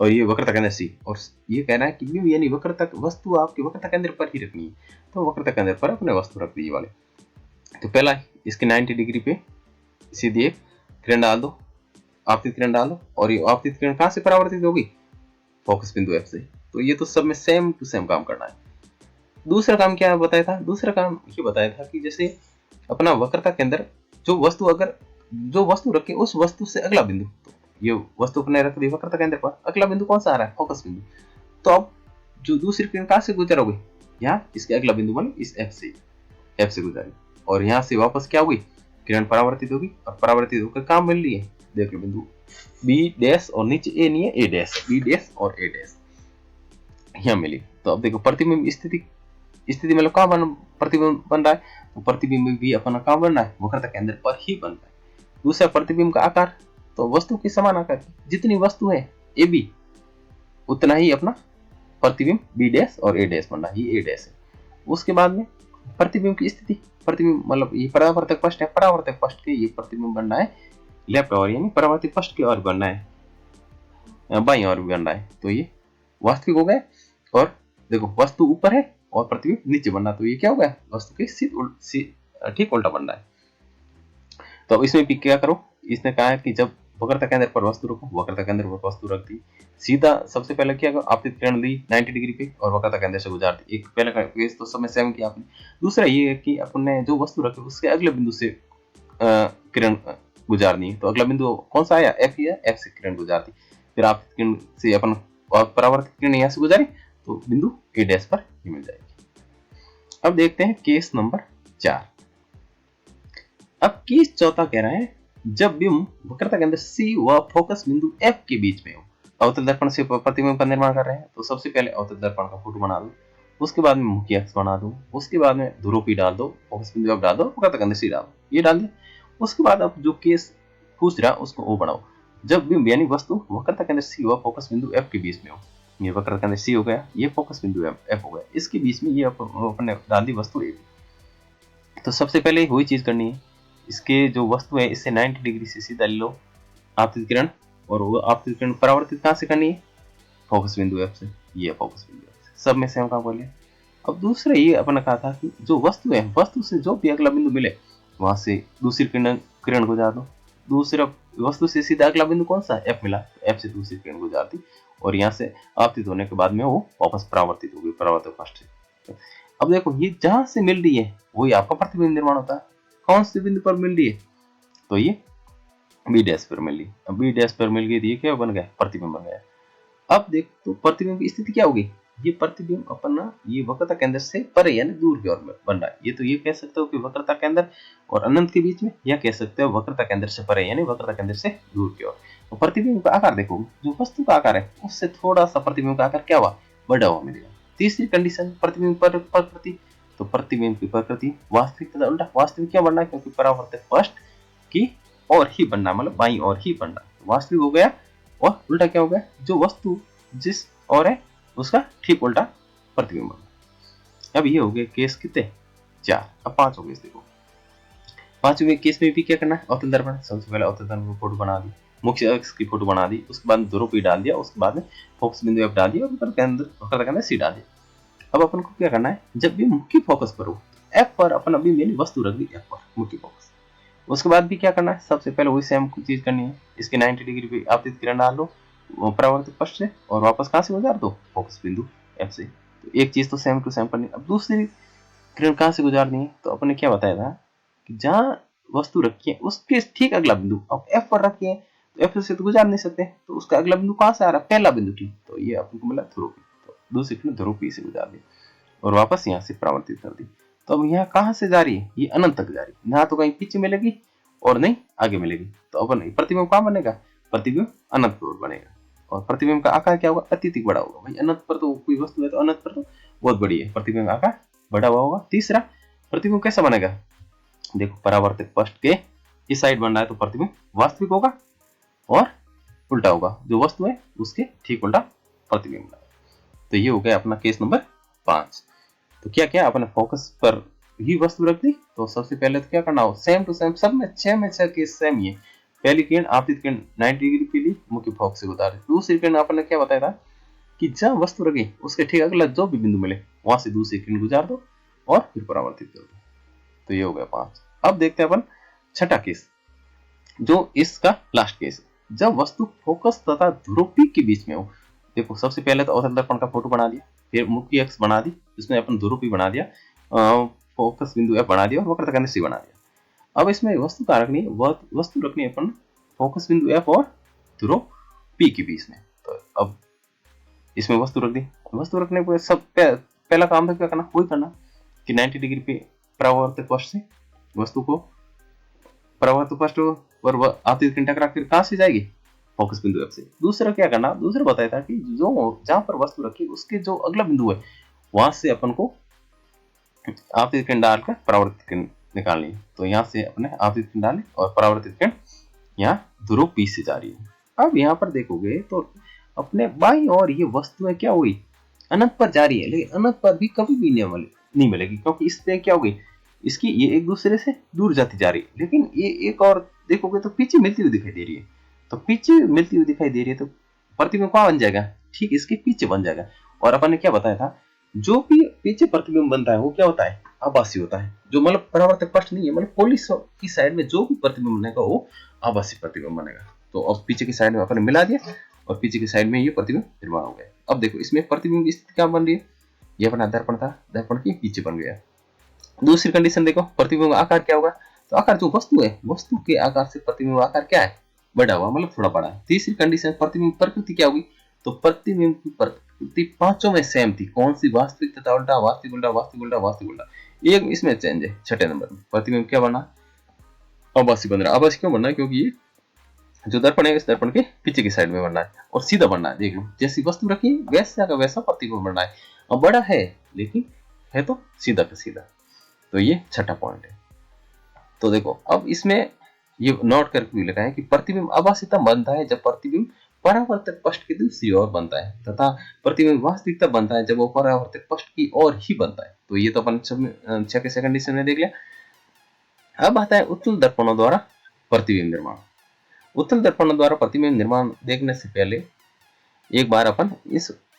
और ये वक्रता केंद्र सी। और ये कहना है कि बिंब यानी वक्रता वस्तु आपके वक्रता केंद्र पर ही रखनी है, तो वक्रता केंद्र पर अपने वस्तु रख दी वाले। तो पहला इसके 90 डिग्री पे सीधी एक किरण डाल दो, आपतित किरण डाल दो, और ये आपतित किरण कहाँ से परावर्तित होगी, फोकस बिंदु F से। तो ये तो सब में सेम टू सेम काम करना है। दूसरा काम क्या बताया था, दूसरा काम ये बताया था कि जैसे अपना वक्रता के अंदर जो वस्तु, अगर जो वस्तु रखे उस वस्तु से अगला बिंदु, तो ये वस्तु अपने रख दी वक्रता केंद्र पर, अगला बिंदु कौन सा आ रहा है, फोकस बिंदु। तो अब जो दूसरी किरण कहाँ से गुजरोगे, यहाँ इसके अगला बिंदु मान इस F से गुजरी, और यहाँ से वापस क्या होगी, किरण परावर्तित होगी, और परावर्तित होकर काम मिल रही है, देख लो बिंदु B डैश, और नीचे A नहीं है, A डैश, B डैश और A डैश यहाँ मिली। तो अब देखो प्रतिबिंब स्थिति मतलब कहाँ प्रतिबिंब बन रहा है, तो प्रतिबिंब भी अपना कहाँ बन रहा है, वक्रता केंद्र पर ही बन रहा है। दूसरा प्रतिबिंब का आकार, तो वस्तु के समान आकार की जितनी वस्तु है ए बी, उतना ही अपना प्रतिबिंब बी डैश और ए डैश बन रहा है, ये ए डैश है। उसके बाद में प्रतिबिंब की स्थिति, प्रतिबिंब मतलब ये परावर्तक पृष्ठ है, परावर्तक पृष्ठ के ये प्रतिबिंब बन रहा है लेफ्ट ओर, यानी परावर्तित पृष्ठ की ओर बन रहा है, बाईं ओर भी बन रहा है। तो ये वास्तविक हो गए। और देखो वस्तु ऊपर है और प्रतिबिंब नीचे बन रहा, तो ये क्या हो गया, वस्तु के ठीक उल्टा बन रहा है। तो अब इसमें भी क्या करो, इसने कहा है कि जब वक्रता केंद्र पर वस्तु रखो, वक्रता केंद्र पर वस्तु रख दी, सीधा सबसे पहले क्या करो, आपतित किरण दी 90 डिग्री पे और वक्रता केंद्र से गुजार दी। एक पहले का केस तो समय सेम किया आपने। दूसरा ये है कि अपन ने जो वस्तु रखी उसके अगले बिंदु से किरण गुजारनी है, तो अगला बिंदु कौन सा आया, F ही है, F से किरण गुजार दी। फिर आपतित किरण से अपन परावर्तित किरण यहाँ से गुजारी, तो बिंदु ए डैश पर ही मिल जाएगी। अब देखते हैं केस नंबर 4। अब केस चौथा कह रहा है, जब बिंब वक्रता केंद्र C व फोकस बिंदु F के बीच में हो। अवतल दर्पण से प्रतिबिंब का निर्माण कर रहे हैं, तो सबसे पहले अवतल दर्पण का फोटो बना दो, उसके बाद में मुख्य अक्ष बना दो, उसके बाद में ध्रुव P डाल दो, फोकस बिंदु F डाल दो, वक्रता केंद्र C डाल दो, ये डाल दिया। उसके बाद अब जो केस पूछ रहा उसको वो बनाओ, जब बिंब यानी वस्तु वक्रता केंद्र C व फोकस बिंदु F के बीच में हो। ये वक्रता केंद्र C हो गया, ये फोकस बिंदु F हो गया, इसके बीच में ये अपने डाल दी वस्तु A। तो सबसे पहले वही चीज करनी है, इसके जो वस्तु है इससे 90 डिग्री से सीधा ले लो आपतित किरण, और वो आपतित किरण परावर्तित कहाँ से करनी है, फोकस बिंदु F से, ये फोकस बिंदु F से, सब में सेम काम कर लिया। अब दूसरा ये अपना कहा था कि जो वस्तु है, वस्तु से जो भी अगला बिंदु मिले वहां से दूसरी किरण गुजार दो। दूसरा वस्तु से सीधा अगला बिंदु कौन सा, F मिला, तो F से दूसरी किरण गुजार दी, और यहाँ से आपतित होने के बाद में वो वापस परावर्तित हो गई परावर्तक पृष्ठ से। अब देखो ये जहां से मिल रही है वही आपका प्रतिबिंब निर्माण होता है। कौन से बिंदु पर मिल रही है, तो ये बी डैश पर मिल रही। अब बी डैश पर मिल गई तो ये क्या बन गया, प्रतिबिंब बन गया। अब देख तो प्रतिबिंब की स्थिति क्या होगी, ये प्रतिबिंब अपना ये वक्रता केंद्र से परे यानी दूर की ओर बन रहा है। ये तो ये कह सकते हो कि वक्रता केंद्र और अनंत के बीच में, या कह सकते हो वक्रता केंद्र से परे यानी वक्रता केंद्र से दूर की ओर। तो प्रतिबिंब का आकार देखो, जो वस्तु का आकार है उससे थोड़ा सा प्रतिबिंब का आकार क्या हुआ, बड़ा हुआ मिलेगा। तीसरी कंडीशन प्रतिबिंब पर प्रकृति, तो प्रतिबिंब की प्रकृति वास्तविक तथा उल्टा। वास्तविक क्या बनना है, क्योंकि परावर्तक पृष्ठ की और ही बनना, मतलब बाईं और ही बनना, वास्तविक हो गया। और उल्टा क्या हो गया, जो वस्तु जिस और है उसका ठीक उल्टा प्रतिबिंब। अब ये हो गए केस कितने, 4। अब 5 हो गए। देखो 5वें केस में भी क्या करना है, अवतल दर्पण, सबसे पहले अवतल दर्पण की फोटो बना दी, मुख्य अक्ष की फोटो बना दी, उसके बाद ध्रुव P डाल दिया, उसके बाद में फोकस बिंदु F डाल दिया, और वक्रता केंद्र C डाल दिया। अब अपन को क्या करना है, जब भी मुख्य फोकस पर हो F पर अपन अभी मेरी वस्तु रख दी F पर, मुख्य फोकस। उसके बाद भी क्या करना है, सबसे पहले वही सेम चीज करनी है, इसके 90 डिग्री पे आपतित किरण डाल दो परावर्तित पृष्ठ से, और वापस कहां से गुजार दो, फोकस बिंदु F से। तो एक चीज तो सेम टू सेम करनी। अब दूसरी किरण कहां से गुजारनी है, तो अपन ने क्या बताया था कि जहां वस्तु रखी है उसके ठीक अगला बिंदु, अब F पर रखी है तो F से तो गुजार नहीं सकते, तो उसका अगला बिंदु कहां से आ रहा है, पहला बिंदु ठीक, तो ये अपन को मिला ध्रुव P। तो दूसरी किरण ध्रुव P से गुजार दी। और वापस यहाँ से परावर्तित कर दी। तो अब यहाँ कहाँ से जा रही है, ये अनंत तक जा रही है, ना तो कहीं पीछे मिलेगी और नहीं आगे मिलेगी। तो अपन प्रतिबिंब कहाँ बनेगा, प्रतिबिंब अनंत पर बनेगा। और प्रतिबिंब का आकार क्या होगा, अत्यधिक बड़ा होगा। भाई अनंत पर तो कोई वस्तु है तो अनंत पर तो बहुत बड़ी है, प्रतिबिंब आकार बड़ा हुआ होगा। तीसरा, प्रतिबिंब कैसा बनेगा, देखो परावर्तित पृष्ठ के इस साइड बन रहा है तो प्रतिबिंब वास्तविक होगा और उल्टा होगा, जो वस्तु है उसके ठीक उल्टा प्रतिबिंब बनेगा। तो ये हो गया अपना केस नंबर 5। तो क्या क्या अपने फोकस पर ही वस्तु रख दी। तो सबसे पहले तो क्या करना हो, सेम टू सेम, सब में 6 में 6 केस सेम ही है। पहली किरण आपतित किरण 90 डिग्री के लिए मुख्य फोकस से गुजार, दूसरी किरण आपने क्या बताया था कि जहां वस्तु रखी उसके ठीक अगला जो भी बिंदु मिले वहां से दूसरी किरण गुजार दो और फिर परावर्तित कर दो। तो ये हो गया 5। अब देखते हैं अपन छठा केस, जो इसका लास्ट केस, जब वस्तु फोकस तथा ध्रुव के बीच में हो। देखो सबसे पहले तो अवतल दर्पण का फोटो बना दिया, फिर मुख्य अक्ष बना दी, इसमें अपन ध्रुव बना दिया, फोकस बिंदु एफ बना दिया और वक्रता केंद्र सी बना दिया। अब इसमें वस्तु का रखनी है, वस्तु रखनी है अपन फोकस बिंदु एफ और ध्रुव पी के बीच में। तो अब इसमें वस्तु रख दी, वस्तु रखने को सब पहला काम था क्या करना, वही करना कि 90 डिग्री पे परावर्तित पृष्ठ से वस्तु को परावर्तित पृष्ठ पर आपतित किरण टकरा कर कहां से जाएगी, फोकस बिंदु एफ से। दूसरा क्या करना, दूसरा बताया था कि जो जहां पर वस्तु रखी उसके जो अगला बिंदु है वहां से अपन को आपतित किरण डालकर परावर्तित किरण निकालनी है। तो यहाँ से अपने आपतित किरण डाले और परावर्तित किरण यहाँ ध्रुव पी से जा रही है। अब यहाँ पर देखोगे तो अपने बाईं ओर ये वस्तु है क्या हुई, अनंत पर जा रही है, लेकिन अनंत पर भी कभी भी नहीं मिलेगी, क्योंकि इससे क्या होगी, इसकी ये एक दूसरे से दूर जाती जा रही है। लेकिन ये एक और देखोगे तो पीछे मिलती हुई दिखाई दे रही है, तो पीछे मिलती हुई दिखाई दे रही है तो प्रतिबिंब कहाँ बन जाएगा, ठीक इसके पीछे बन जाएगा। और अपन ने क्या बताया था, जो भी पीछे प्रतिबिंब बनता है वो क्या होता है, आभासी होता है, जो मतलब परावर्तक पृष्ठ नहीं है, मतलब पोलिस की साइड में जो भी प्रतिबिंब बनेगा वो आभासी प्रतिबिंब बनेगा। तो अब पीछे की साइड में अपन मिला दिया और पीछे की साइड में ये प्रतिबिंब निर्माण हो गया। अब देखो इसमें प्रतिबिंब की स्थिति क्या बन रही है, ये अपना दर्पण था, दर्पण के पीछे बन गया। दूसरी कंडीशन देखो, प्रतिबिंब का आकार क्या होगा, तो आकार जो वस्तु है, वस्तु के आकार से प्रतिबिंब आकार क्या है, बड़ा हुआ, मतलब थोड़ा बड़ा है। तीसरी कंडीशन, प्रतिबिंब प्रकृति क्या होगी, तो प्रतिबिंब की प्रकृति पांचों में सेम थी, कौन सी, वास्तविक तथा उल्टा, वास्तविक उल्टा, वास्तविक उल्टा, वास्तविक उल्टा। एक इसमें चेंज है, छठे नंबर में प्रतिबिंब क्या बना, आभासी बन रहा है। आभासी क्यों बनना है, क्योंकि ये जो दर्पण है इस दर्पण के पीछे की साइड में बनना है और सीधा बनना है। देख लो जैसी वस्तु रखी वैसा का वैसा प्रतिबिंब बनना है। अब बड़ा है लेकिन है तो सीधा का सीधा। तो ये छठा पॉइंट है। तो देखो अब इसमें ये नोट करके भी लिखा है कि प्रतिबिंब आभासी तब बनता है जब प्रतिबिंब परावर्तक पृष्ठ की दूसरी ओर बनता है, तथा प्रतिबिंब वास्तविक तब बनता है जब वो परावर्तक पृष्ठ की ओर ही बनता है। तो ये तो अपन छह के कंडीशन में देख लिया। अब आता है उत्तल दर्पणों द्वारा प्रतिबिंब निर्माण। उत्तल दर्पणों द्वारा प्रतिबिंब निर्माण देखने से पहले एक बार अपन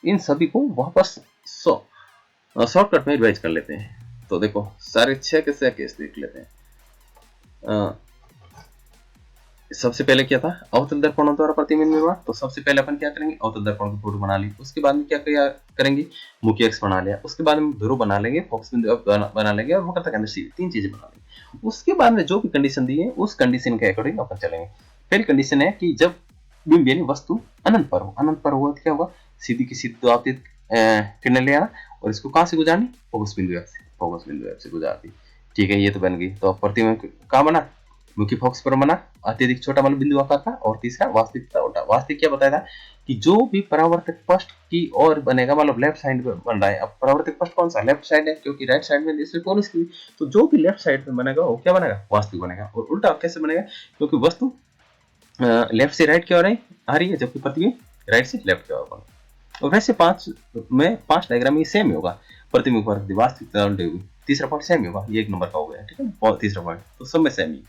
इन सभी को वापस शॉर्टकट में रिवाइज कर लेते हैं। तो देखो सारे 6 के 6 केस देख लेते हैं। सबसे पहले क्या था, अवतल दर्पणों द्वारा प्रतिबिंब निर्माण। तो सबसे पहले अपन क्या करेंगे, अवतल दर्पण की फोटो बना ली, उसके बाद में क्या करेंगे, मुख्य अक्ष बना लिया, उसके बाद में ध्रुव बना लेंगे, फोकस बिंदु बना लेंगे और वक्रता केंद्र सी, 3 चीजें बना लेंगे। उसके बाद में जो भी कंडीशन दी है उस कंडीशन के अकॉर्डिंग अपन चलेंगे। पहली कंडीशन है कि जब बिंब यानी वस्तु अनंत पर हो, अनंत पर हुआ तो क्या होगा, सीधी की सीधी तो आपतित किरणें ले आना और इसको कहां से गुजारनी, फोकस बिंदु एफ से, फोकस बिंदु एफ से गुजार दी। ठीक है, ये तो बन गई। तो प्रतिबिंब कहां बना, मुख्य फोकस पर बना, अत्यधिक छोटा मतलब बिंदु आकार था। और तीसरा वास्तविकता उल्टा। वास्तविक क्या बताया था कि जो भी परावर्तक पृष्ठ की ओर बनेगा, मतलब लेफ्ट साइड में बन रहा है। अब परावर्तक पृष्ठ कौन सा, लेफ्ट साइड है, क्योंकि राइट साइड में इसमें कौन इसकी, तो जो भी लेफ्ट साइड में बनेगा वो क्या बनेगा, वास्तविक बनेगा। और उल्टा कैसे बनेगा, क्योंकि वस्तु लेफ्ट से राइट की ओर आ रही है, जबकि प्रतिबिंब राइट से लेफ्ट की ओर बना। और वैसे 5 डायग्राम ये सेम ही होगा, प्रतिबिंब पर वास्तविकता उल्टी होगी। तीसरा पॉइंट सेम ही होगा, ये 1 नंबर का हो गया, ठीक है। और तीसरा पॉइंट तो सब में सेम ही।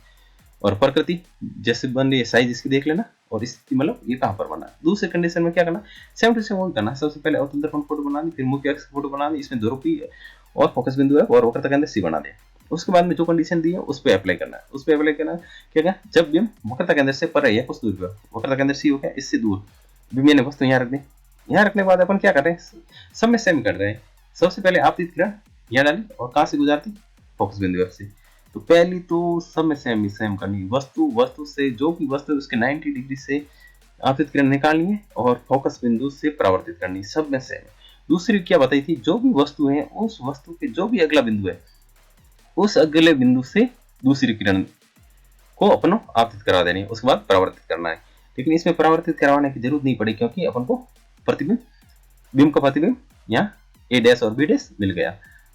और प्रकृति जैसे बन रही है, साइज इसकी देख लेना, और इसकी मतलब ये कहां पर बना है। दूसरे कंडीशन में क्या करना, सेम टू सेम वही करना। सबसे पहले अवतल दर्पण फोटो बना दी, फिर मुख्य अक्ष फोटो बना दी, इसमें ध्रुव पी और फोकस बिंदु है और वक्रता केंद्र सी बना दिया। उसके बाद में जो कंडीशन दी है उस पर अप्लाई करना है। उस पर अप्लाई करना क्या, जब बिंब वक्रता केंद्र से पर है कुछ दूर पर, वक्रता केंद्र सी हो गया, इससे दूर बिंब ने वस्तु यहाँ रख दी। यहाँ रखने के बाद अपन क्या कर रहे हैं, सब में सेम कर रहे हैं। सबसे पहले आपतित किरण यहाँ डाली और कहां से गुजारती, फोकस बिंदु एफ से। तो पहली तो सब में सेम करनी, वस्तु से जो भी वस्तु उसके 90 डिग्री से आपतित किरण निकालनी है और फोकस बिंदु से परावर्तित करनी, सब में सेम है। दूसरी क्या बताई थी, जो भी वस्तु है उस वस्तु के जो भी अगला बिंदु है उस अगले बिंदु से दूसरी किरण को अपन आपतित करा देनी है, उसके बाद परावर्तित करना है। लेकिन इसमें परावर्तित करवाने की जरूरत नहीं पड़ी क्योंकि अपन को प्रतिबिंब बिंब का प्रतिबिंब यहाँ ए डैश और बी डैश मिल गया।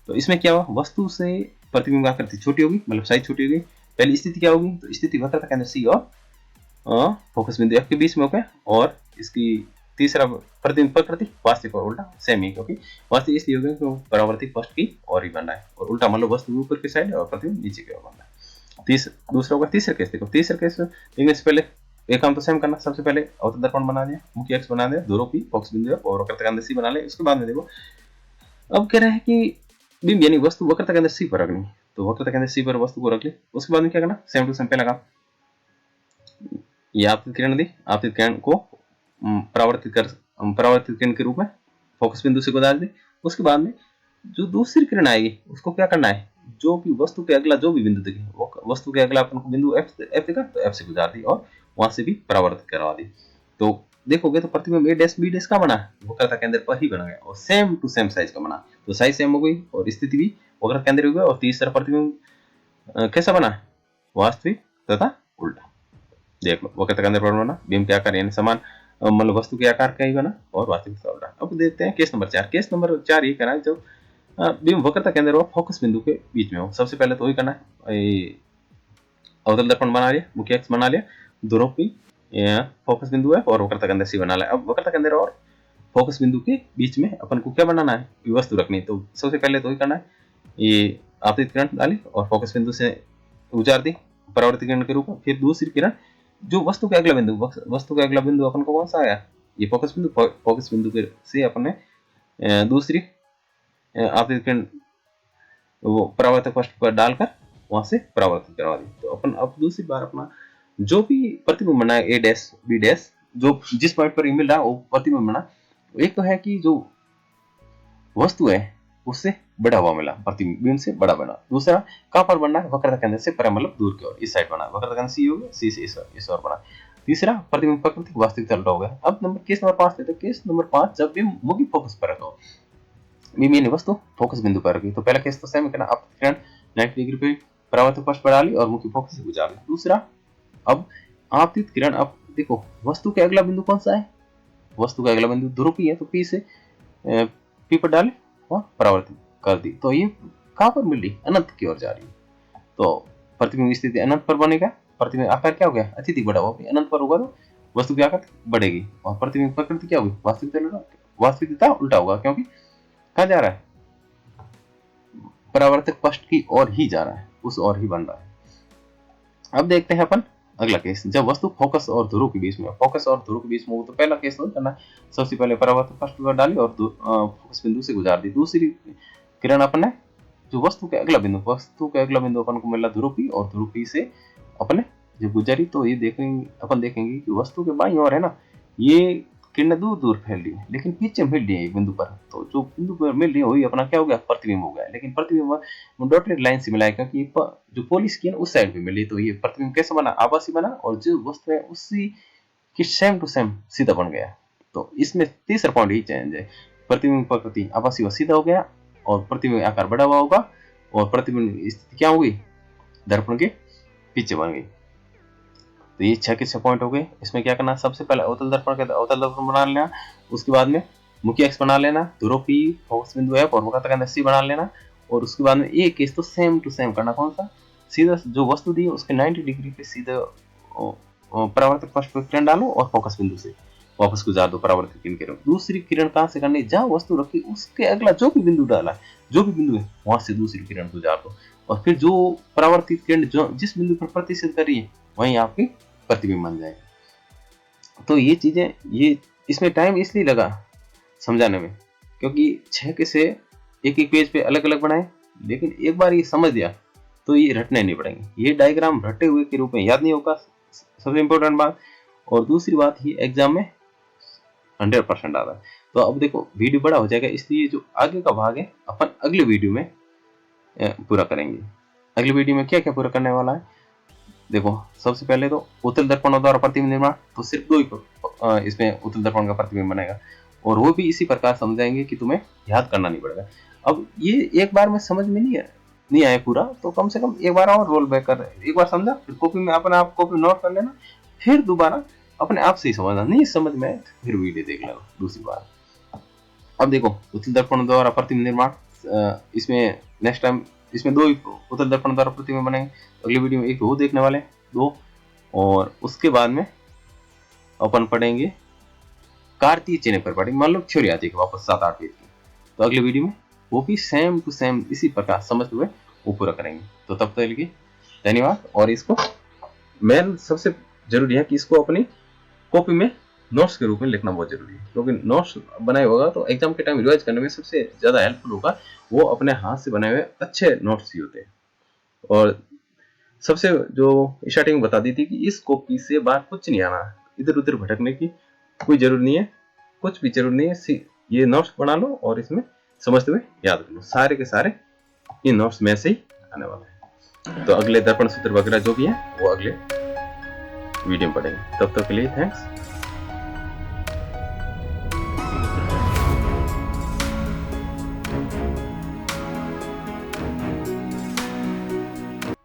तो इसमें क्या हुआ, वस्तु से प्रतिबिंब आकृति छोटी होगी, मतलब साइज छोटी होगी। पहली स्थिति क्या होगी, तो स्थिति वक्रता केंद्र सी और फोकस बिंदु एफ के बीच में हो गया। और इसकी तीसरा प्रतिबिंब प्रकृति वास्तविक और उल्टा सेम ही, क्योंकि वास्तविक इसलिए हो गया क्योंकि परावर्तित फर्स्ट की और ही बन रहा है और उल्टा मतलब वस्तु ऊपर की साइड और प्रतिबिंब नीचे की ओर बन रहा है। दूसरा होगा तीसरा केस। देखो तीसरा केस देखने से पहले एक काम तो सेम करना, सबसे पहले अवतल दर्पण बना दिया, मुख्य अक्ष बना दिया, दोनों की फोकस बिंदु और वक्रता केंद्र सी बना ले। उसके बाद में देखो अब कह रहे हैं कि बिंब यानी वस्तु वक्रता केंद्र सी पर रखनी, तो वक्रता केंद्र सी पर वस्तु को रख ली। उसके बाद में क्या करना, सेम टू सेम पहला काम, ये आपतित किरण दी, आपतित किरण को परावर्तित किरण के रूप में फोकस बिंदु से गुजार दी। उसके बाद में जो दूसरी किरण आएगी उसको क्या करना है, जो भी वस्तु के अगला जो भी बिंदु दिखे, वो वस्तु के अगला अपन को बिंदु एफ दिखा तो एफ से गुजार दी और वहां से भी परावर्तित करवा दी। तो देखोगे तो प्रतिबिंब ए डैश बी डैश का बना, वक्रता केंद्र पर ही बना गया और सेम टू सेम साइज का बना। तो साइज सेम हो गई और स्थिति भी वक्रता केंद्र हो गया। और तीसरा प्रतिबिंब कैसा बना, वास्तविक तथा उल्टा। देख लो वक्रता केंद्र पर बना, बिंब के आकार यानी समान मतलब वस्तु के आकार का ही बना और वास्तविक तथा उल्टा। अब देखते हैं केस नंबर 4। केस नंबर 4 ये करा जब बिंब वक्रता केंद्र और फोकस बिंदु के बीच में हो। सबसे पहले तो वही करना है, अवतल दर्पण बना लिया, मुख्य अक्ष बना लिया, दोनों की फोकस बिंदु है और वक्रता केंद्र सी बना लिया। अब वक्रता केंद्र और फोकस बिंदु के बीच में अपन को क्या बनाना है, वस्तु रखनी। तो सबसे पहले तो वही करना है, ये आपतित किरण डाली और फोकस बिंदु से गुजार दी परावर्तित किरण के रूप में। फिर दूसरी किरण जो वस्तु के अगला बिंदु अपन को कौन सा आया, ये फोकस बिंदु। फोकस बिंदु के से अपन ने दूसरी आपतित किरण वो परावर्तक पृष्ठ पर डालकर वहां से परावर्तित करवा दी। तो अपन अब दूसरी बार अपना जो भी प्रतिबिंब बना है ए डैश बी डैश, जो जिस पॉइंट पर मिल रहा है वो प्रतिबिंब बना। एक तो है कि जो वस्तु है उससे बड़ा हुआ मिला, प्रतिबिंब से बड़ा बना। दूसरा कहां पर बनना है, वक्रता केंद्र से पर मतलब दूर की ओर, इस साइड बना, वक्रता केंद्र सी हो गया, सी से इस ओर बना। तीसरा प्रतिबिंब प्रकृति वास्तविक तल हो गया। अब केस नंबर 5 लेते। केस नंबर 5 जब बिंब मुख्य फोकस पर रखो, बिंब यानी वस्तु फोकस बिंदु पर रखी। तो पहला केस तो सेम करना, आपतित किरण 90 डिग्री पे परावर्तक पृष्ठ पर डाली और मुख्य फोकस से गुजार ली। दूसरा अब आपतित किरण, अब देखो वस्तु के अगला बिंदु कौन सा है, वस्तु का अगला बिंदु ध्रुव है, तो पी से पी पर डाले और परावर्तित कर दी। तो ये कहां पर मिल रही, अनंत की ओर जा रही है। तो प्रतिबिंब स्थिति अनंत पर बनेगा, प्रतिबिंब आकार क्या हो गया, अत्यधिक बड़ा होगा, अनंत पर होगा तो वस्तु की आकार बढ़ेगी और प्रतिबिंब प्रकृति क्या होगी, वास्तविकता उल्टा होगा, क्योंकि कहां जा रहा है, परावर्तक पृष्ठ की ओर ही जा रहा है, उस ओर ही बन रहा है। अब देखते हैं अपन अगला केस, जब वस्तु फोकस और ध्रुव के बीच में, फोकस और ध्रुव के बीच में हो। तो पहला केस तो करना, सबसे पहले परावर्तक पृष्ठ पर डाली और फोकस बिंदु से गुजार दी। दूसरी किरण अपन ने जो वस्तु के अगला बिंदु अपन को मिला ध्रुव पी, और ध्रुव पी से अपने जो गुजरी। तो ये अपन देखेंगे कि वस्तु के बाईं ओर है ना, ये किरणें दूर दूर फैल रही है, लेकिन पीछे मिल रही है एक बिंदु पर। तो जो बिंदु पर मिल रही है वही अपना क्या हो गया, प्रतिबिंब हो गया। लेकिन प्रतिबिंब डॉटेड लाइन से मिला है, क्योंकि जो पॉलिश की है उस साइड पे मिली। तो ये प्रतिबिंब कैसे बना, आभासी बना, और जो वस्तु है उसी की सेम टू सेम सीधा बन गया। तो इसमें तीसरा पॉइंट ही चेंज है, प्रतिबिंब प्रकृति आभासी व सीधा हो गया और प्रतिबिंब आकार बढ़ा हुआ होगा और प्रतिबिंब स्थिति क्या हो गई, दर्पण के पीछे बन गई। तो ये 6 के 6 पॉइंट हो गए। इसमें क्या करना, सबसे पहले अवतल दर्पण बना लेना, उसके बाद में मुख्य अक्ष बना लेना, ध्रुव पी, फोकस बिंदु एफ और वक्रता केंद्र सी बना लेना। और उसके बाद में एक केस तो सेम टू सेम करना, कौन सा, सीधा जो वस्तु दी उसके 90 डिग्री पे सीधा परावर्तक पृष्ठ पर किरण डालो और फोकस बिंदु से वापस गुजार दो परावर्तित किरण के रूप। दूसरी किरण कहां से करनी, जहां वस्तु रखी उसके अगला जो भी बिंदु डाला, जो भी बिंदु है वहां से दूसरी किरण गुजार दो। और फिर जो परावर्तित किरण जो जिस बिंदु पर प्रतिष्ठित कर रही है वहीं आपकी प्रतिबिंब बन जाएगा। तो ये चीजें, ये इसमें टाइम इसलिए लगा समझाने में क्योंकि 6 के से एक एक पेज पे अलग अलग बनाए, लेकिन एक बार ये समझ दिया तो ये रटने नहीं पड़ेंगे। ये डायग्राम रटे हुए के रूप में याद नहीं होगा, सबसे इंपॉर्टेंट बात। और दूसरी बात, ये एग्जाम में 100% आता है। तो अब देखो वीडियो बड़ा हो जाएगा, इसलिए जो आगे का भाग है अपन अगले वीडियो में पूरा करेंगे। अगले वीडियो में क्या क्या पूरा करने वाला है, देखो सबसे पहले तो उत्तल दर्पणों द्वारा प्रतिबिंब निर्माण, तो सिर्फ 2 ही इसमें उत्तल दर्पण का प्रतिबिंब बनेगा। और वो भी इसी प्रकार समझाएंगे कि तुम्हें याद करना नहीं पड़ेगा। अब ये एक बार में समझ में नहीं आया पूरा, तो कम से कम एक बार और रोल बैक कर, एक बार समझा, फिर कॉपी में अपने आप कॉपी नोट कर लेना, फिर दोबारा अपने आप से ही समझना, नहीं समझ में आए फिर वीडियो देख लेना दूसरी बार। अब देखो उत्तल दर्पण द्वारा प्रतिबिंब निर्माण, इसमें नेक्स्ट टाइम इसमें 2 उत्तल दर्पण द्वारा प्रतिबिंब बनेंगे, अगली वीडियो में एक वो देखने वाले 2, और उसके बाद में अपन पढ़ेंगे कार्तीय चिन्ह पर पढ़ेंगे, मान लो थ्योरी आती है वापस 7-8 पेज की, तो अगले वीडियो में वो भी सेम टू सेम इसी प्रकार समझते हुए वो पूरा करेंगे। तो तब तक के धन्यवाद। और इसको मेन सबसे जरूरी है कि इसको अपनी कॉपी में नोट्स के रूप में लिखना बहुत जरूरी है, क्योंकि नोट्स बनाए होगा तो एग्जाम के टाइम रिवाइज करने में सबसे ज्यादा हेल्पफुल होगा, वो अपने हाथ से बनाए हुए अच्छे नोट्स ही होते हैं। और सबसे जो स्टार्टिंग बता दी थी कि इस कॉपी से बाहर कुछ नहीं आना, इधर उधर भटकने की कोई जरूरत नहीं है, कुछ भी जरूरत नहीं है, ये नोट्स बना लो और इसमें समझते हुए याद कर लो, सारे के सारे इन नोट्स में से ही आने वाले हैं। तो अगले दर्पण सूत्र वगैरह जो भी है वो अगले वीडियो में पढ़ेंगे। तब तक के लिए थैंक्स।